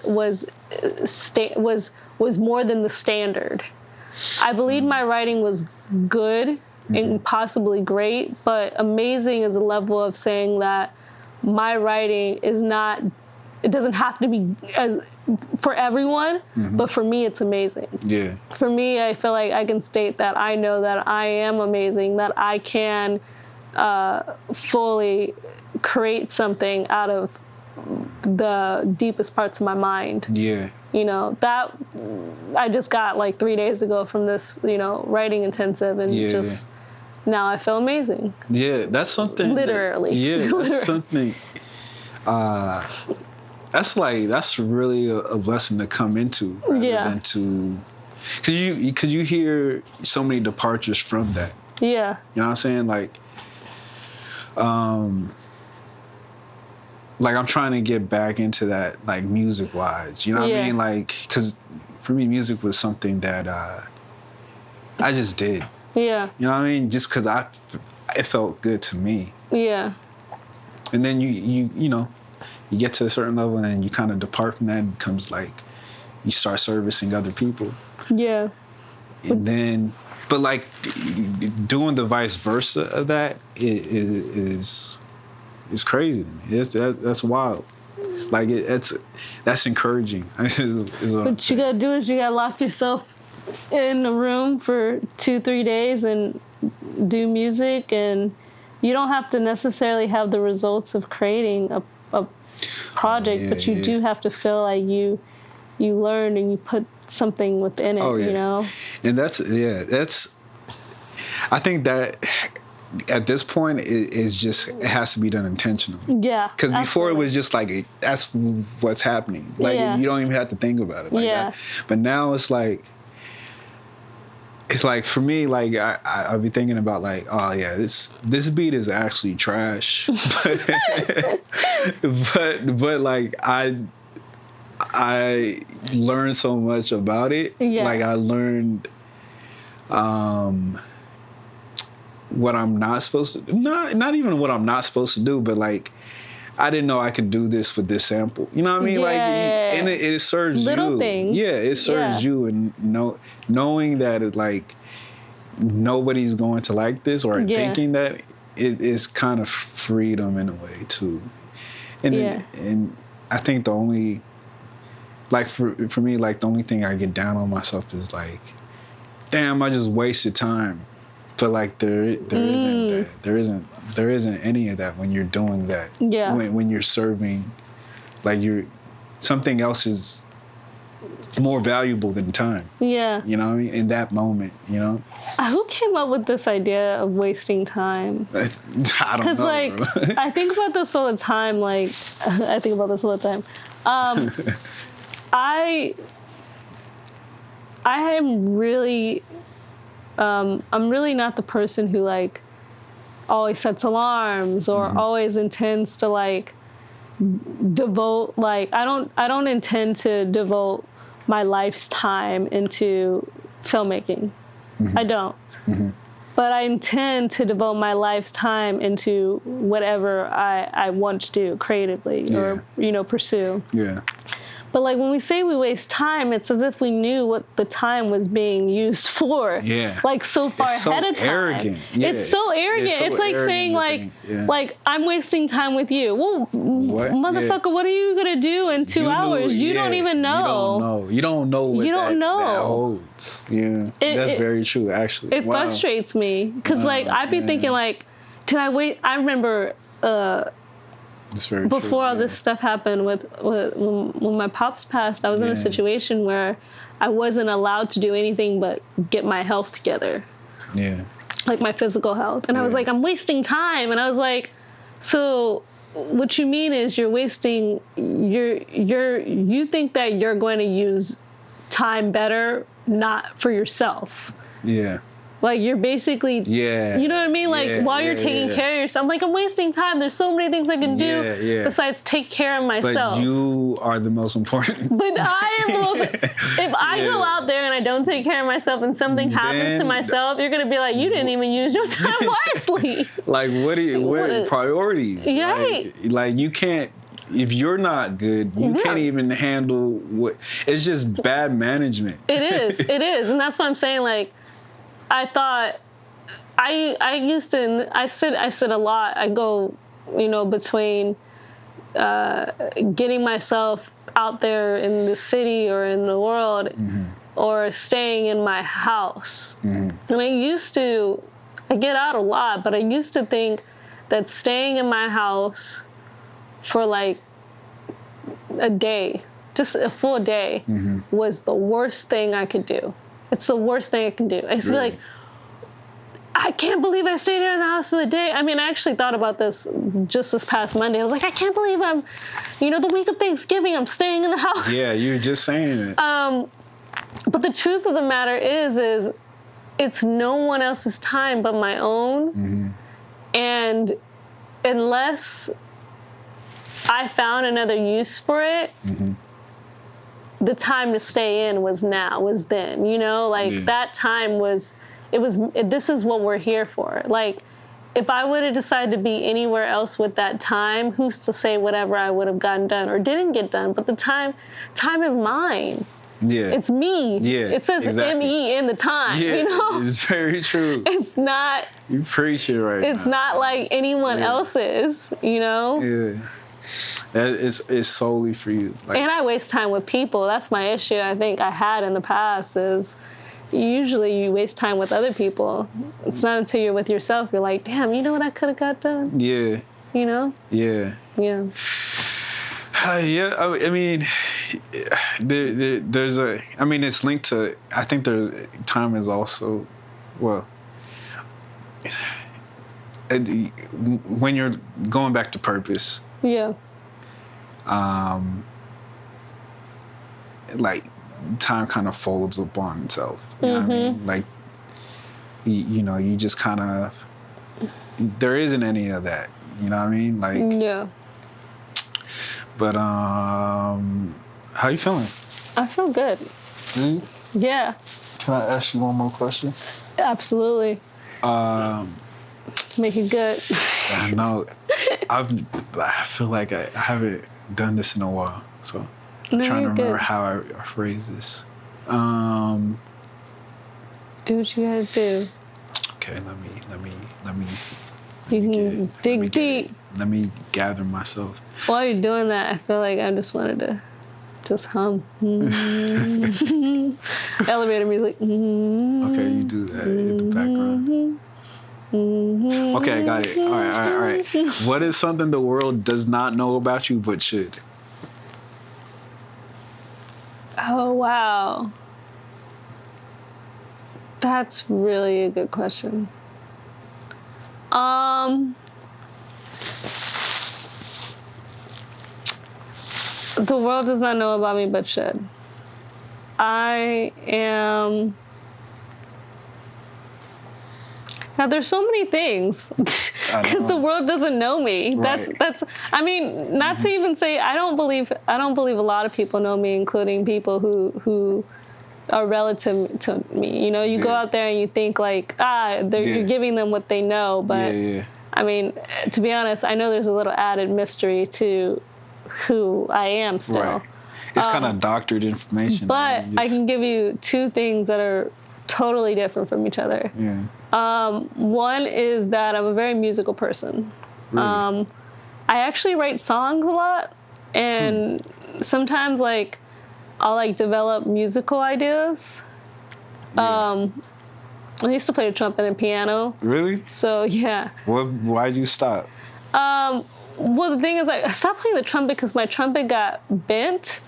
more than the standard. I believed my writing was good and possibly great, but amazing is a level of saying that my writing is not, it doesn't have to be for everyone, but for me it's amazing. Yeah. For me, I feel like I can state that I know that I am amazing, that I can fully create something out of the deepest parts of my mind. Yeah. You know, that I just got like 3 days ago from this, you know, writing intensive, and just now I feel amazing. Yeah, that's something. Literally. That's something. That's really a blessing to come into, rather than to, because you hear so many departures from that. Yeah. You know what I'm saying? Like I'm trying to get back into that, like music wise. You know what I mean? Like, because for me, music was something that I just did. Yeah. You know what I mean? Just because it felt good to me. Yeah. And then you know, you get to a certain level and then you kind of depart from that, and it becomes like you start servicing other people. Yeah. And then, but like doing the vice versa of that is crazy to me. That's wild. Like that's encouraging. What you gotta do is you gotta lock yourself in a room for 2-3 days and do music, and you don't have to necessarily have the results of creating a project, but you do have to feel like you learned and you put something within it. You know. And that's I think that at this point it has to be done intentionally. Yeah. Because before it was just like that's what's happening. Like you don't even have to think about it like that. But now it's like for me, like I'll be thinking about like, oh yeah, this beat is actually trash, but like I learned so much about it. Yeah. Like I learned what I'm not supposed to do. Not even what I'm not supposed to do, but like I didn't know I could do this with this sample. You know what I mean? Like, and it serves little you. Things. Yeah, it serves you, and knowing that it, like nobody's going to like this, or thinking that it is kind of freedom in a way too. And and I think the only like for me, like the only thing I get down on myself is like, damn, I just wasted time. But like there isn't any of that when you're doing that. Yeah. When you're serving, like something else is more valuable than time. Yeah. You know what I mean? In that moment, you know? Who came up with this idea of wasting time? I don't know. Because, like, Bro. I think about this all the time. Like, I think about this all the time. I am really, I'm really not the person who, like, always sets alarms or always intends to, like, devote, like, I don't intend to devote my life's time into filmmaking. I don't. But I intend to devote my life's time into whatever I want to do creatively or, you know, pursue. Yeah. But, like, when we say we waste time, it's as if we knew what the time was being used for. Yeah. Like, so far It's ahead so of time. arrogant. Yeah. It's so arrogant. It's so It's like arrogant saying, to like, think. Yeah. like, I'm wasting time with you. Well, What? motherfucker, what are you going to do in 2 hours? You don't even know. You don't know. You don't know what You don't know. that holds. Yeah. That's very true, actually. It frustrates me. Because, like, I'd be thinking, like, did I wait? I remember... It's very before true, all this stuff happened with when my pops passed, I was in a situation where I wasn't allowed to do anything but get my health together. Yeah. Like my physical health. And I was like, I'm wasting time. And I was like, so what you mean is you're wasting you think that you're going to use time better, not for yourself. Yeah. Like, you're basically, you know what I mean? Like, while you're taking care of yourself, I'm like, I'm wasting time. There's so many things I can do besides take care of myself. But you are the most important. But I am the most, if I go out there and I don't take care of myself and something happens to myself, you're going to be like, you didn't even use your time wisely. Like, what are priorities? Right. Like, you can't, if you're not good, you can't even handle what, it's just bad management. It is. And that's what I'm saying, like, I thought I used to I sit a lot. I go, you know, between getting myself out there in the city or in the world or staying in my house. And I get out a lot, but I used to think that staying in my house for like a day, just a full day, was the worst thing I could do. It's the worst thing I can do. I used to be like, I can't believe I stayed here in the house for the day. I mean, I actually thought about this just this past Monday. I was like, I can't believe I'm, you know, the week of Thanksgiving, I'm staying in the house. Yeah, you were just saying it. But the truth of the matter is it's no one else's time but my own. And unless I found another use for it, the time to stay in was then, you know, like that time this is what we're here for. Like, if I would have decided to be anywhere else with that time, who's to say whatever I would have gotten done or didn't get done? But the time is mine. Yeah. It's me. Yeah. It says exactly. ME in the time, you know? It's very true. It's not. You preach it right It's not like anyone else's, you know? Yeah. That is solely for you. Like, and I waste time with people. That's my issue. I think I had in the past is usually you waste time with other people. It's not until you're with yourself you're like, damn, you know what I could have got done? Yeah. You know? Yeah. Yeah. Yeah. I mean, there's a. I mean, it's linked to. I think time is also, well. When you're going back to purpose. Yeah. Like, time kind of folds upon itself. You know what I mean? Like, you know, you just kind of, there isn't any of that. You know what I mean? Like, yeah. But, how you feeling? I feel good. Yeah. Can I ask you one more question? Absolutely. Make it good. I know. I feel like I haven't done this in a while, so I'm trying to remember how I phrase this. Do what you gotta do. Okay, let me You can dig deep. Let me gather myself. While you're doing that, I feel like I just wanted to just hum. Elevator music. Okay, you do that in the background. Okay, I got it. All right. What is something the world does not know about you but should? Oh, wow. That's really a good question. The world does not know about me, but should. I am... Now, there's so many things because the world doesn't know me. Right. That's. I mean, not to even say I don't believe a lot of people know me, including people who are relative to me. You know, you go out there and you think like, you're giving them what they know, but I mean, to be honest, I know there's a little added mystery to who I am still. Right. It's kind of doctored information. But I can give you two things that are totally different from each other. Yeah. One is that I'm a very musical person. Really? I actually write songs a lot, and sometimes like I'll like develop musical ideas. I used to play the trumpet and piano. Really? So yeah. Why'd you stop? Well, the thing is, I stopped playing the trumpet because my trumpet got bent,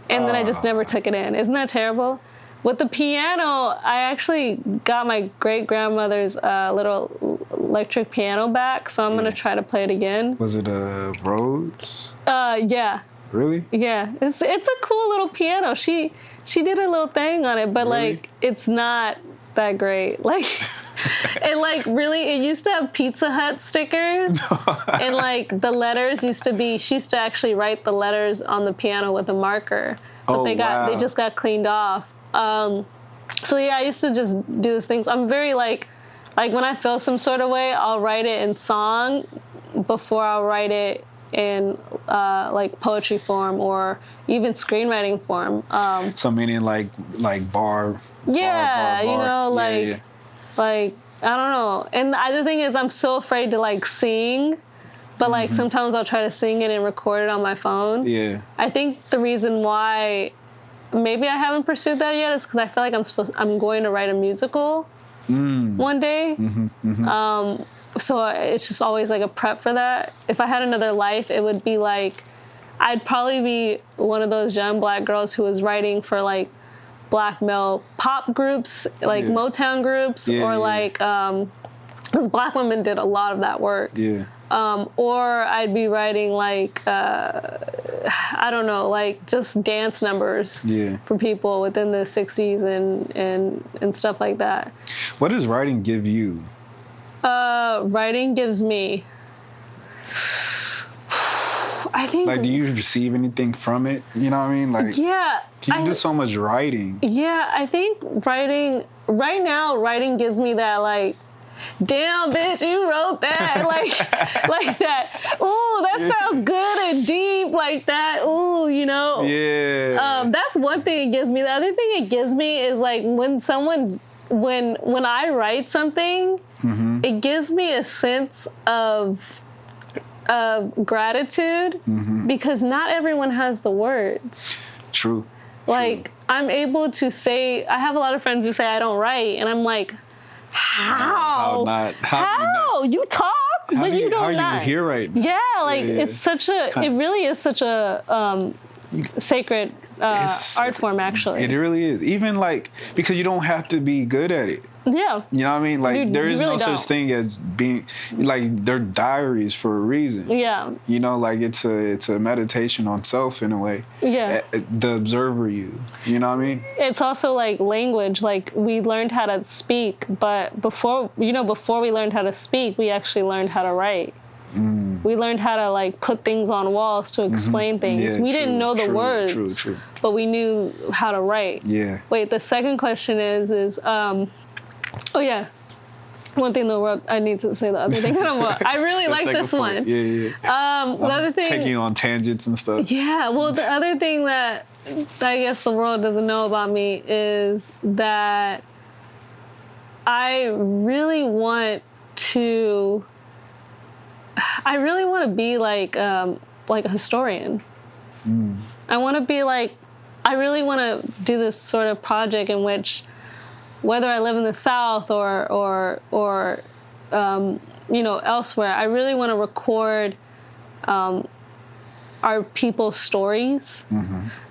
and then I just never took it in. Isn't that terrible? With the piano, I actually got my great-grandmother's little electric piano back, so I'm going to try to play it again. Was it a Rhodes? Yeah. Really? Yeah. It's a cool little piano. She did a little thing on it, but, like, it's not that great. Like, it used to have Pizza Hut stickers, and, like, the letters she used to actually write the letters on the piano with a marker, but they just got cleaned off. So yeah, I used to just do those things. I'm very like when I feel some sort of way, I'll write it in song before I'll write it in like poetry form or even screenwriting form. So meaning like bar. Yeah, bar. You know, like I don't know. And the other thing is I'm so afraid to like sing, but like sometimes I'll try to sing it and record it on my phone. Yeah. I think the reason why maybe I haven't pursued that yet is because I feel like I'm going to write a musical one day. So it's just always like a prep for that. If I had another life, it would be like I'd probably be one of those young black girls who was writing for like black male pop groups, like Motown groups, or like because black women did a lot of that work. Yeah. Or I'd be writing like I don't know, like just dance numbers for people within the 60s and stuff like that. What does writing give you? Writing gives me, I think. Like, do you receive anything from it? You know what I mean? Like, yeah. You do so much writing. Yeah, I think writing gives me that like, damn, bitch, you wrote that. like that. Ooh, that sounds good and deep like that. Ooh, you know. Yeah. That's one thing it gives me. The other thing it gives me is like when I write something, it gives me a sense of gratitude because not everyone has the words. True. Like, I'm able to say, I have a lot of friends who say I don't write, and I'm like, how? How? You talk, but you don't. How are you here right now? Yeah, like, it's such a, it really is such a sacred art form, actually. It really is. Even, like, because you don't have to be good at it. Yeah. You know what I mean? Like, there is no such thing as being, like, they're diaries for a reason. Yeah. You know, like, it's a meditation on self in a way. Yeah. The observer you know what I mean? It's also, like, language. Like, we learned how to speak, but before we learned how to speak, we actually learned how to write. We learned how to, like, put things on walls to explain things. Yeah, we didn't know the words, but we knew how to write. Yeah. Wait, the second question is oh yeah, one thing in the world, I need to say the other thing. I really like this one. Yeah. The other thing, taking you on tangents and stuff. Yeah. Well, the other thing that I guess the world doesn't know about me is that I really want to be like a historian. I want to be like, I really want to do this sort of project in which, whether I live in the South or elsewhere, I really want to record our people's stories,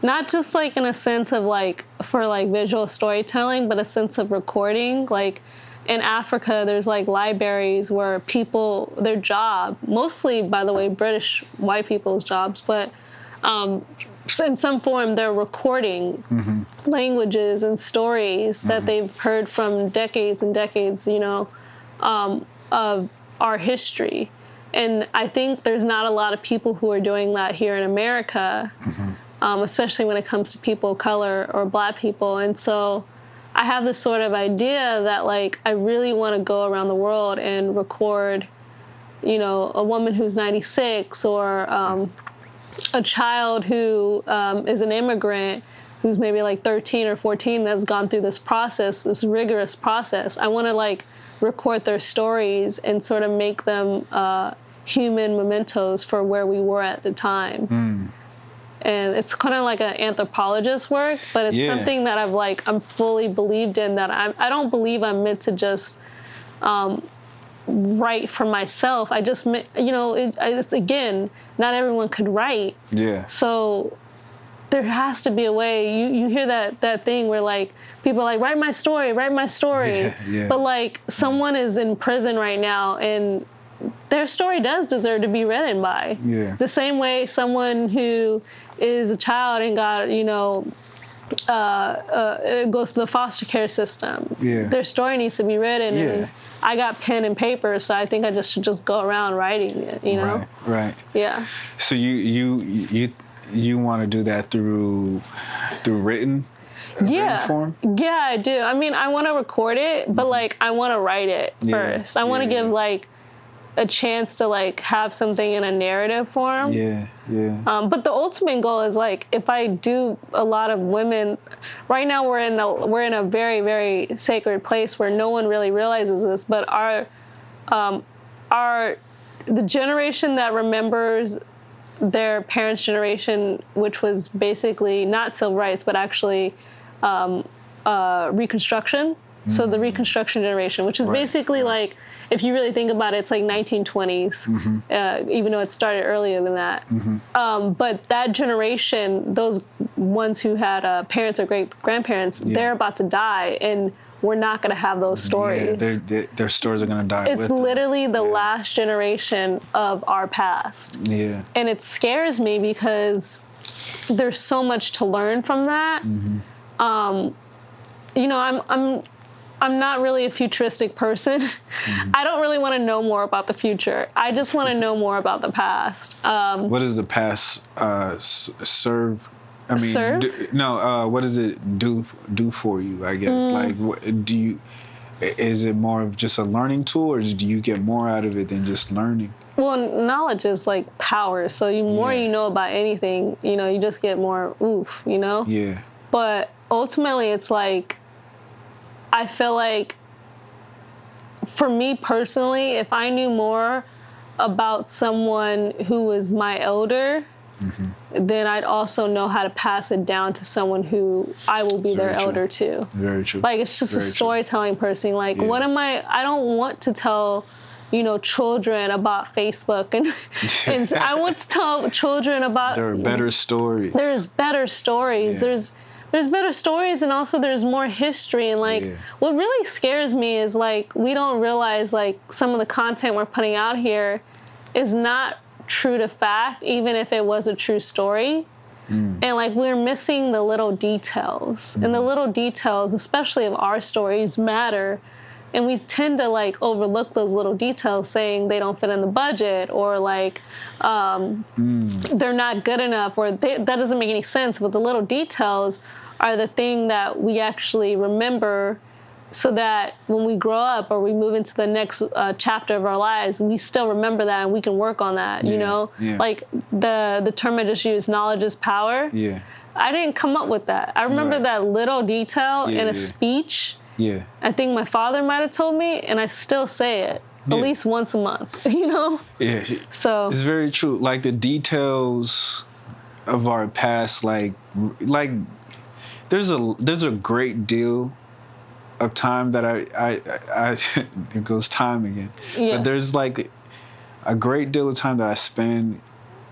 not just like in a sense of like for like visual storytelling, but a sense of recording. Like in Africa, there's like libraries where people, their job, mostly by the way, British white people's jobs, but in some form they're recording languages and stories that they've heard from decades and decades, you know, of our history. And I think there's not a lot of people who are doing that here in America, especially when it comes to people of color or Black people. And so I have this sort of idea that, like, I really want to go around the world and record, you know, a woman who's 96 or a child who is an immigrant who's maybe like 13 or 14 that's gone through this process, this rigorous process. I want to, like, record their stories and sort of make them human mementos for where we were at the time. And it's kind of like an anthropologist work, but it's something that I'm fully believed in, that I don't believe I'm meant to just write for myself. I just, you know, again, not everyone could write. Yeah. So there has to be a way. You hear that thing where, like, people are like, write my story. But, like, someone is in prison right now, and their story does deserve to be written by. Yeah. The same way someone who is a child and got, you know, goes to the foster care system. Yeah. Their story needs to be written. Yeah. And I got pen and paper, so I think I just should just go around writing it, you know? Right. Yeah. So you want to do that through written form? Yeah, I do. I mean, I want to record it, but like I want to write it first. I want to give like a chance to like have something in a narrative form. But the ultimate goal is, like, if I do a lot of women, right now we're in a very, very sacred place where no one really realizes this, but the generation that remembers their parents' generation, which was basically not civil rights, but actually Reconstruction. So the Reconstruction generation, which is basically like, if you really think about it, it's like 1920s, even though it started earlier than that. But that generation, those ones who had parents or great-grandparents, they're about to die, and we're not going to have those stories. Their stories are going to die with them. It's literally the last generation of our past. Yeah. And it scares me because there's so much to learn from that. You know, I'm not really a futuristic person. I don't really want to know more about the future. I just want to know more about the past. What does the past serve? I mean, serve? What does it do for you? I guess like, what do you? Is it more of just a learning tool, or do you get more out of it than just learning? Well, knowledge is like power. So the more you know about anything, you know, you just get more oof. You know. Yeah. But ultimately, it's like, I feel like, for me personally, if I knew more about someone who was my elder, then I'd also know how to pass it down to someone who I will be their elder to. Very true. Like, it's just a storytelling person. Like, what am I don't want to tell, you know, children about Facebook. And I want to tell children about... There are better stories. There's better stories. Yeah. There's better stories, and also there's more history. And, like, what really scares me is, like, we don't realize, like, some of the content we're putting out here is not true to fact, even if it was a true story. And, like, we're missing the little details. And the little details, especially of our stories, matter. And we tend to, like, overlook those little details, saying they don't fit in the budget, or, like, they're not good enough, or that doesn't make any sense. But the little details are the thing that we actually remember, so that when we grow up or we move into the next chapter of our lives, we still remember that and we can work on that, you know? Yeah. Like the term I just used, knowledge is power. Yeah. I didn't come up with that. I remember that little detail in a speech. Yeah. I think my father might have told me, and I still say it at least once a month, you know? Yeah. So it's very true. Like, the details of our past, like there's a great deal of time that I it goes time again. Yeah. But there's like a great deal of time that I spend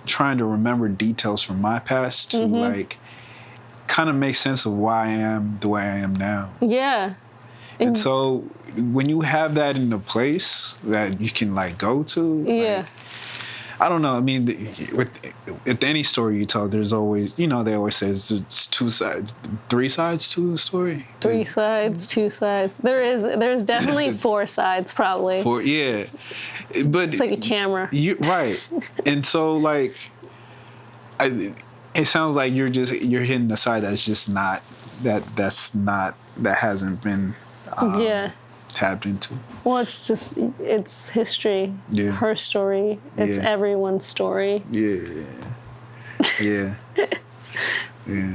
trying to remember details from my past to like kind of make sense of why I am the way I am now. Yeah. And so when you have that in a place that you can like go to, like, I don't know. I mean, with any story you tell, there's always, you know, they always say it's 2 sides, 3 sides to the story. 3 sides, 2 sides. There's definitely 4 sides, probably. 4, yeah. But it's like a camera. Right. And so, like, it sounds like you're hitting the side that's just not that hasn't been tapped into. Well, it's history. Yeah. Her story. It's everyone's story. Yeah. Yeah. Yeah.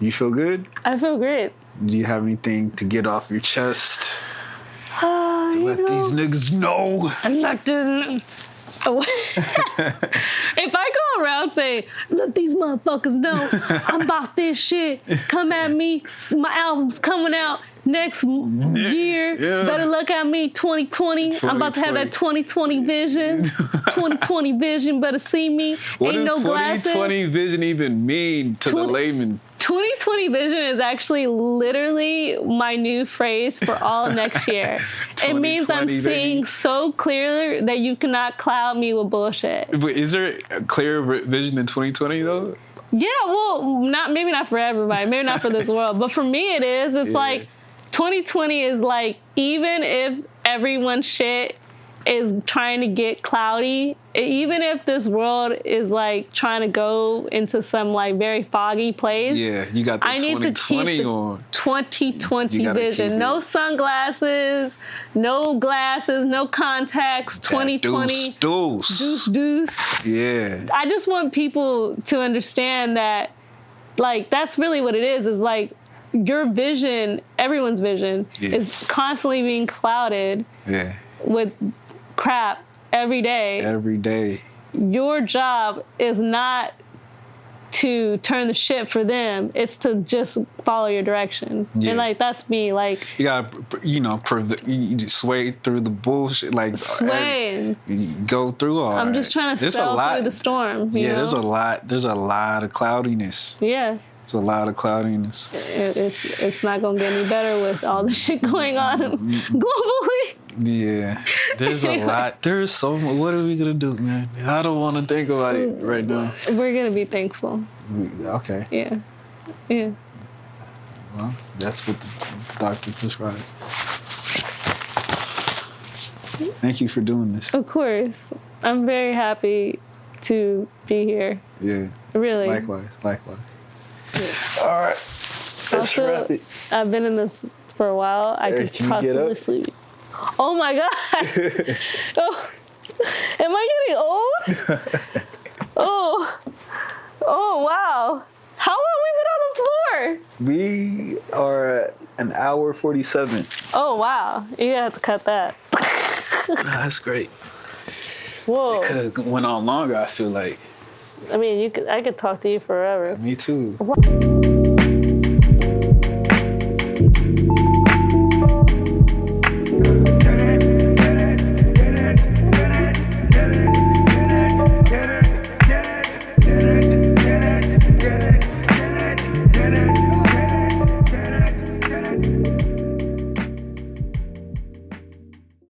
You feel good? I feel great. Do you have anything to get off your chest? To let these niggas know. If I go around saying, let these motherfuckers know I'm about this shit, come at me, my album's coming out next year, better look at me, 2020, I'm about to have that 2020 vision, 2020 vision, better see me, what ain't no glasses. What does 2020 vision even mean to the layman? 2020 vision is actually literally my new phrase for all of next year. It means I'm seeing so clear that you cannot cloud me with bullshit. But is there a clear vision in 2020 though? Yeah, well, maybe not for everybody, maybe not for this world, but for me it is. It's like 2020 is like, even if everyone's shit is trying to get cloudy, even if this world is like trying to go into some like very foggy place. Yeah, you got the 2020 on. 2020 vision. No sunglasses, no glasses, no contacts. 2020. Deuce. Yeah. I just want people to understand that, like, that's really what it is like, your vision, everyone's vision, is constantly being clouded with crap every day. Every day. Your job is not to turn the shit for them. It's to just follow your direction. Yeah. And like, that's me. Like, you gotta, you sway through the bullshit. Like, sway. Go through all. I'm just trying to sail through the storm. You know? There's a lot of cloudiness. Yeah. It's a lot of cloudiness. It's not gonna get any better with all the shit going on globally. Yeah, there's a lot. There's so much. What are we gonna do, man? I don't want to think about it right now. We're gonna be thankful. Okay. Yeah. Well, that's what the doctor prescribes. Thank you for doing this. Of course, I'm very happy to be here. Yeah. Really. Likewise. Yeah. All right. Let's wrap it. I've been in this for a while. I could possibly sleep. Oh my God. Oh, am I getting old? Oh wow. How long we been on the floor? We are at an hour 47. Oh wow. You have to cut that. That's great. Whoa. It could have went on longer, I feel like. I mean, I could talk to you forever. Me too.